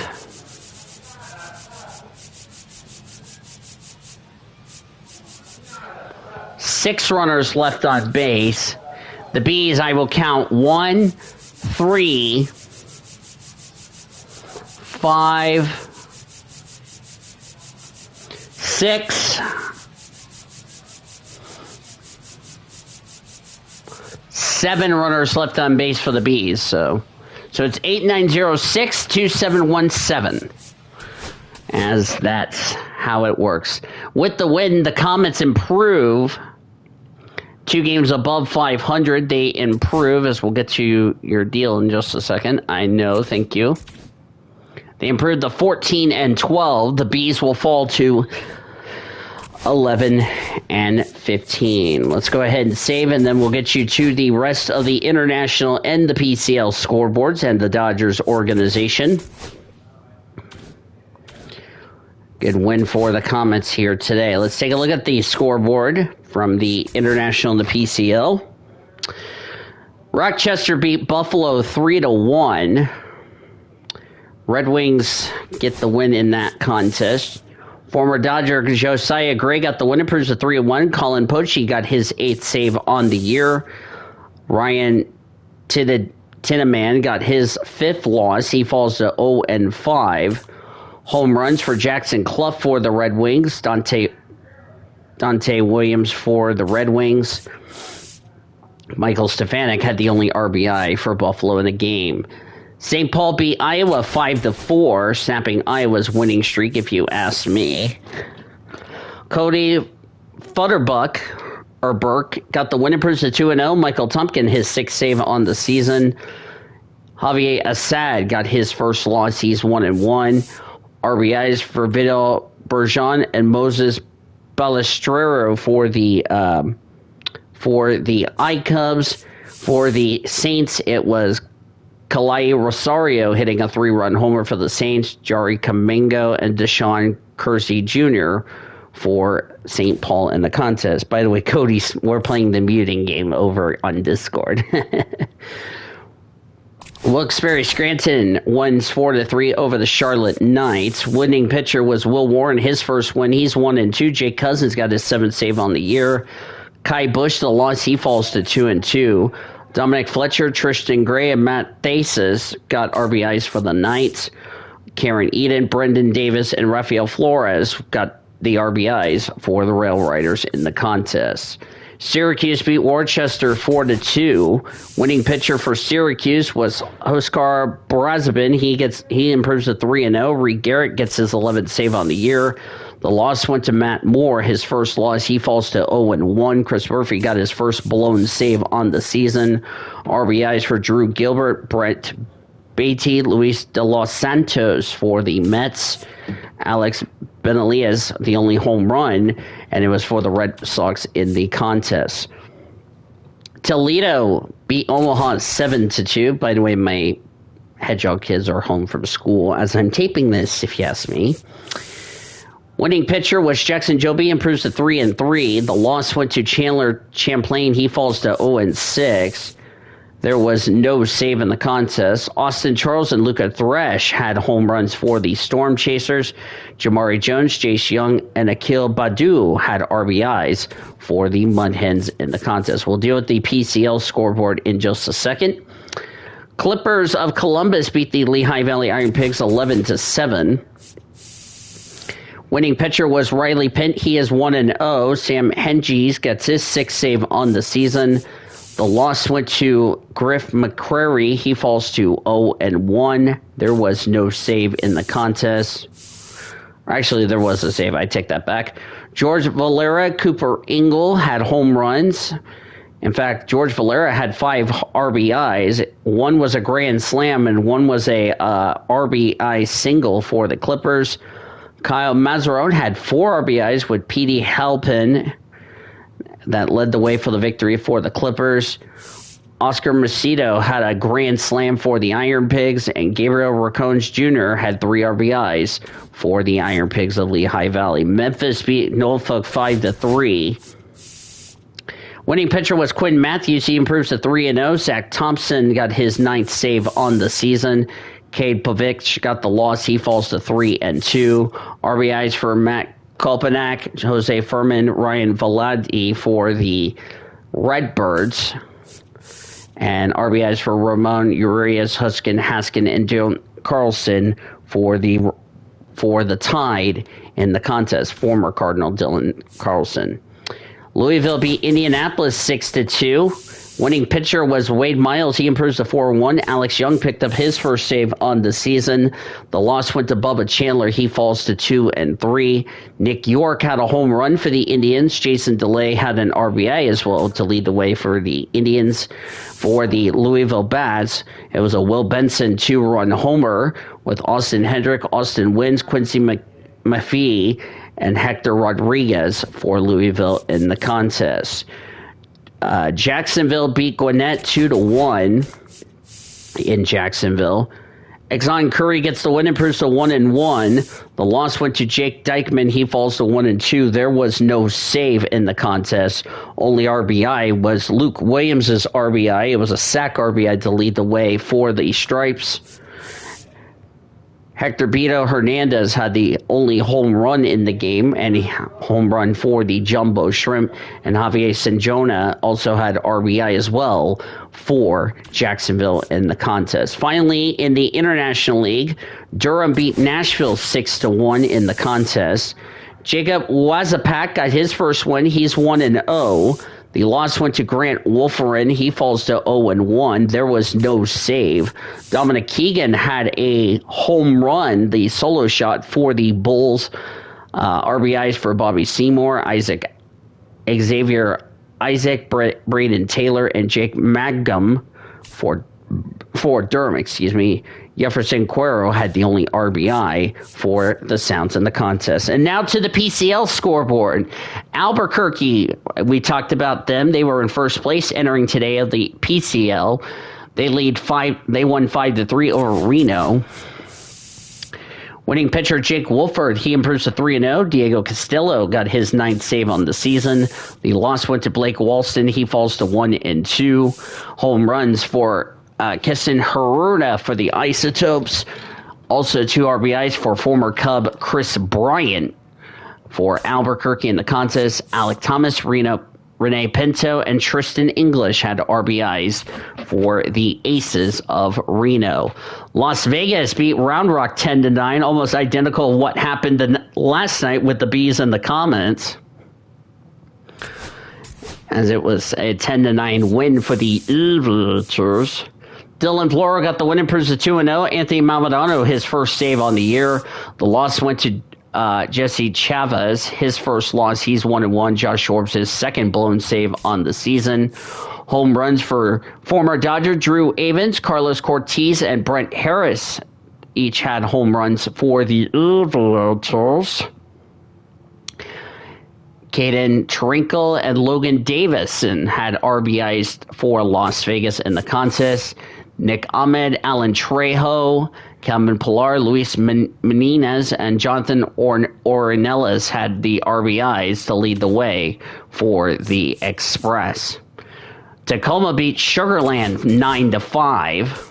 6 runners left on base. The Bees, I will count 1, 3, 5, 6, 7 runners left on base for the Bees. So it's 8906-2717. As that's how it works. With the win, the Comets improve 2 games above 500. They improve, as we'll get to your deal in just a second. I know, thank you. They improved to 14-12. The Bees will fall to 11-15. Let's go ahead and save, and then we'll get you to the rest of the international and the PCL scoreboards and the Dodgers organization. Good win for the Comets here today. Let's take a look at the scoreboard from the International and the PCL. Rochester beat Buffalo 3-1. Red Wings get the win in that contest. Former Dodger Josiah Gray got the win, improves to 3-1. Colin Poche got his 8th save on the year. Ryan Tinnaman got his 5th loss. He falls to 0-5. Home runs for Jackson Clough for the Red Wings. Dante Williams for the Red Wings. Michael Stefanik had the only RBI for Buffalo in the game. St. Paul beat Iowa 5-4, snapping Iowa's winning streak, if you ask me. Cody Burke got the win, improves to 2-0. Michael Tumpkin, his 6th save on the season. Javier Assad got his first loss. He's 1-1. RBIs for Vidal Bergeron and Moses Balestrero for the I-Cubs. For the Saints, it was Kalai Rosario hitting a 3-run homer for the Saints. Jari Kamingo and Deshaun Kersey Jr. for St. Paul in the contest. By the way, Cody, we're playing the muting game over on Discord. Wilkes-Barre Scranton wins 4-3 over the Charlotte Knights. Winning pitcher was Will Warren, his first win. He's 1-2. Jake Cousins got his 7th save on the year. Kai Bush, the loss, he falls to 2-2. Dominic Fletcher, Tristan Gray, and Matt Thesis got RBIs for the Knights. Karen Eden, Brendan Davis, and Rafael Flores got the RBIs for the Rail Riders in the contest. Syracuse beat Worcester 4-2. Winning pitcher for Syracuse was Huskar Brazabin. He improves to 3-0. Reed Garrett gets his 11th save on the year. The loss went to Matt Moore, his first loss. He falls to 0-1. Chris Murphy got his first blown save on the season. RBIs for Drew Gilbert, Brett Beatty, Luis de los Santos for the Mets. Alex Benelias, the only home run, and it was for the Red Sox in the contest. Toledo beat Omaha 7-2. By the way, my Hedgehog kids are home from school as I'm taping this, if you ask me. Winning pitcher was Jackson Joby, improves to 3-3. The loss went to Chandler Champlain. He falls to 0-6. There was no save in the contest. Austin Charles and Luca Thresh had home runs for the Storm Chasers. Jamari Jones, Jace Young, and Akil Badu had RBIs for the Mud Hens in the contest. We'll deal with the PCL scoreboard in just a second. Clippers of Columbus beat the Lehigh Valley Iron Pigs 11-7. Winning pitcher was Riley Pint. He is 1-0. Sam Henges gets his 6th save on the season. The loss went to Griff McCrary. He falls to 0-1. There was no save in the contest. Actually, there was a save. I take that back. George Valera, Cooper Ingle had home runs. In fact, George Valera had 5 RBIs. One was a grand slam, and one was a RBI single for the Clippers. Kyle Mazzarone had 4 RBIs with Petey Halpin. That led the way for the victory for the Clippers. Oscar Macedo had a grand slam for the Iron Pigs, and Gabriel Racones Jr. had 3 RBIs for the Iron Pigs of Lehigh Valley. Memphis beat Norfolk 5-3. Winning pitcher was Quinn Matthews. He improves to 3-0. Zach Thompson got his 9th save on the season. Cade Pavic got the loss. He falls to 3-2. RBIs for Matt Kolpanak, Jose Furman, Ryan Vladi for the Redbirds. And RBIs for Ramon Urias, Huskin, Haskin, and Joe Carlson for the Tide in the contest. Former Cardinal Dylan Carlson. Louisville beat Indianapolis 6-2. Winning pitcher was Wade Miles. He improves to 4-1. Alex Young picked up his first save on the season. The loss went to Bubba Chandler. He falls to 2-3. Nick York had a home run for the Indians. Jason DeLay had an RBI as well to lead the way for the Indians. For the Louisville Bats, it was a Will Benson 2-run homer with Austin Hendrick, Austin Wynns, Quincy Maffei, and Hector Rodriguez for Louisville in the contest. Jacksonville beat Gwinnett 2-1 in Jacksonville. Exxon Curry gets the win, improves to 1-1. The loss went to Jake Dykman. He falls to 1-2. There was no save in the contest. Only RBI was Luke Williams' RBI. It was a sac RBI to lead the way for the Stripes. Hector Beto Hernandez had the only home run in the game, and a home run for the Jumbo Shrimp. And Javier Sanjona also had RBI as well for Jacksonville in the contest. Finally, in the International League, Durham beat Nashville 6-1 in the contest. Jacob Wazapak got his first win. He's 1-0. The loss went to Grant Wolferin. He falls to 0-1. There was no save. Dominic Keegan had a home run, the solo shot for the Bulls. RBIs for Bobby Seymour, Xavier Isaac, Braden Taylor, and Jake Mangum for Durham, Jefferson Cuero had the only RBI for the Sounds in the contest. And now to the PCL scoreboard. Albuquerque, we talked about them. They were in first place entering today of the PCL. They won 5-3 over Reno. Winning pitcher Jake Wolford, he improves to 3-0. Diego Castillo got his 9th save on the season. The loss went to Blake Walston. He falls to 1-2. Home runs for Keston Haruna for the Isotopes. Also 2 RBIs for former Cub Chris Bryant for Albuquerque in the contest. Alec Thomas, Renee Pinto, and Tristan English had RBIs for the Aces of Reno. Las Vegas beat Round Rock 10-9, almost identical to what happened last night with the Bees and the Comets, as it was a 10-9 win for the Aviators. Dylan Floro got the win, improves to 2-0. Anthony Mamadano, his first save on the year. The loss went to Jesse Chavez, his first loss. He's 1-1. Josh Forbes, his second blown save on the season. Home runs for former Dodger Drew Avens, Carlos Cortez, and Brent Harris each had home runs for the Aviators. Caden Trinkle and Logan Davison had RBIs for Las Vegas in the contest. Nick Ahmed, Alan Trejo, Calvin Pillar, Luis Menendez, and Jonathan Ornelas had the RBIs to lead the way for the Express. Tacoma beat Sugarland 9-5.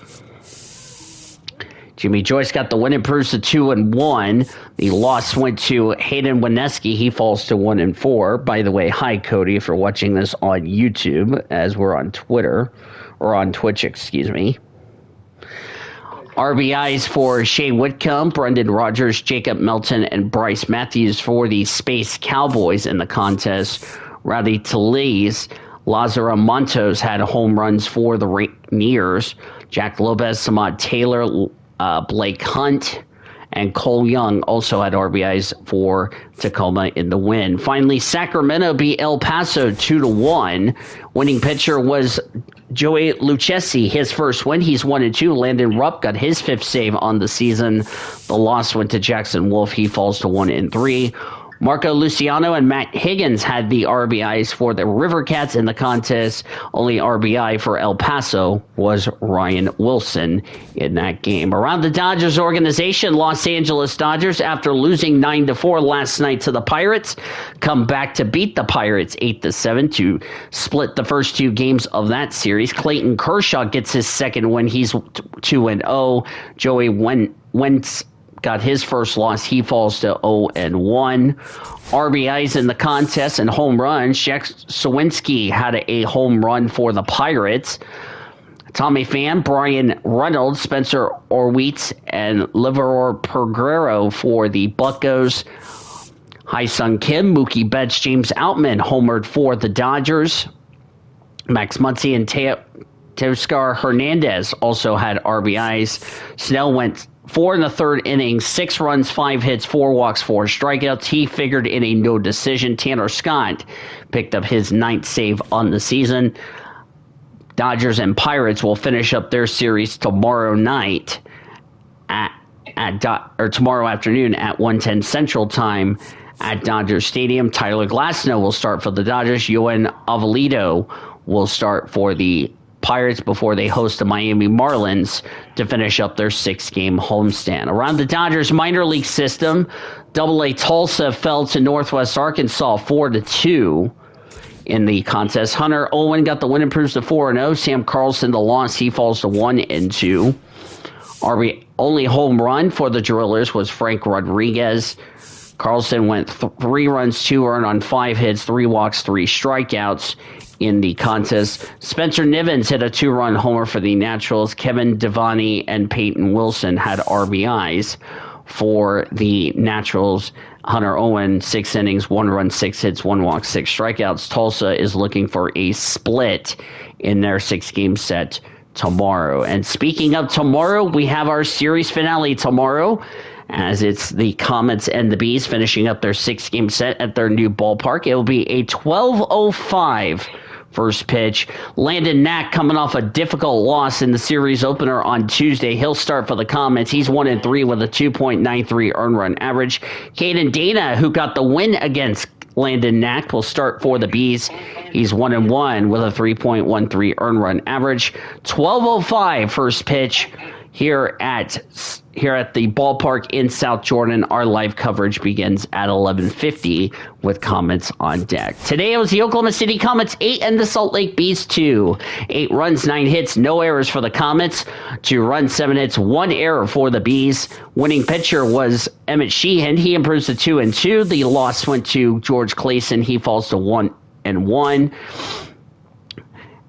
Jimmy Joyce got the win, improves to 2-1. The loss went to Hayden Wineski. He falls to 1-4. By the way, hi Cody, if you're watching this on YouTube, as we're on Twitter, or on Twitch, RBIs for Shea Whitcomb, Brendan Rogers, Jacob Melton, and Bryce Matthews for the Space Cowboys in the contest. Rowdy Tellez, Lazaro Montos had home runs for the Rainiers. Jack Lopez, Samad Taylor, Blake Hunt, and Cole Young also had RBIs for Tacoma in the win. Finally, Sacramento beat El Paso 2-1. Winning pitcher was Joey Lucchesi, his first win. He's 1-2. Landon Rupp got his 5th save on the season. The loss went to Jackson Wolf. He falls to 1-3. Marco Luciano and Matt Higgins had the RBIs for the River Cats in the contest. Only RBI for El Paso was Ryan Wilson in that game. Around the Dodgers organization, Los Angeles Dodgers, after losing 9-4 last night to the Pirates, come back to beat the Pirates 8-7 to split the first 2 games of that series. Clayton Kershaw gets his second win. He's 2-0. Joey Wentz got his first loss. He falls to 0-1. RBIs in the contest and home runs. Jack Sawinski had a home run for the Pirates. Tommy Pham, Brian Reynolds, Spencer Orweitz, and Liveror Peregrero for the Buccos. Hai-Sung Kim, Mookie Betts, James Outman homered for the Dodgers. Max Muncy and Teoscar Hernandez also had RBIs. Snell went 4 in the third inning, 6 runs, 5 hits, 4 walks, 4 strikeouts. He figured in a no decision. Tanner Scott picked up his 9th save on the season. Dodgers and Pirates will finish up their series tomorrow night tomorrow afternoon at 1:10 Central Time at Dodger Stadium. Tyler Glasnow will start for the Dodgers. Yohan Avelito will start for the Pirates before they host the Miami Marlins to finish up their 6-game homestand. Around the Dodgers minor league system, AA Tulsa fell to Northwest Arkansas 4-2 in the contest. Hunter Owen got the win, improves to 4-0. Sam Carlson the loss, he falls to 1-2. Only home run for the Drillers was Frank Rodriguez. Carlson went 3 runs, 2 earned on 5 hits, 3 walks, 3 strikeouts in the contest. Spencer Nivens hit a 2-run homer for the Naturals. Kevin Devani and Peyton Wilson had RBIs for the Naturals. Hunter Owen, 6 innings, 1 run, 6 hits, 1 walk, 6 strikeouts. Tulsa is looking for a split in their 6-game set tomorrow. And speaking of tomorrow, we have our series finale tomorrow, as it's the Comets and the Bees finishing up their 6-game set at their new ballpark. It will be a 12:05 first pitch. Landon Knack coming off a difficult loss in the series opener on Tuesday. He'll start for the Comets. He's 1-3 with a 2.93 earned run average. Caden Dana, who got the win against Landon Knack, will start for the Bees. He's 1-1 with a 3.13 earned run average. 12:05 first pitch here at the ballpark in South Jordan. Our live coverage begins at 11:50 with Comets on deck. Today it was the Oklahoma City Comets 8 and the Salt Lake Bees 2. 8 runs, 9 hits, no errors for the Comets. 2 runs, 7 hits, 1 error for the Bees. Winning pitcher was Emmett Sheehan. He improves to 2-2. The loss went to George Clayson. He falls to 1-1.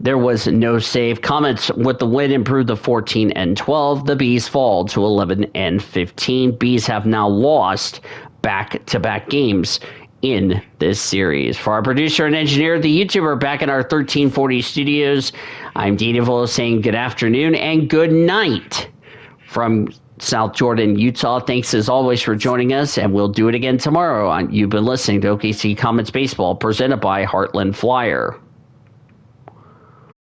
There was no save. Comets with the win improved to 14-12. The Bees fall to 11-15. Bees have now lost back-to-back games in this series. For our producer and engineer, the YouTuber, back in our 1340 studios, I'm Dana Volo saying good afternoon and good night from South Jordan, Utah. Thanks as always for joining us, and we'll do it again tomorrow. You've been listening to OKC Comets Baseball, presented by Heartland Flyer.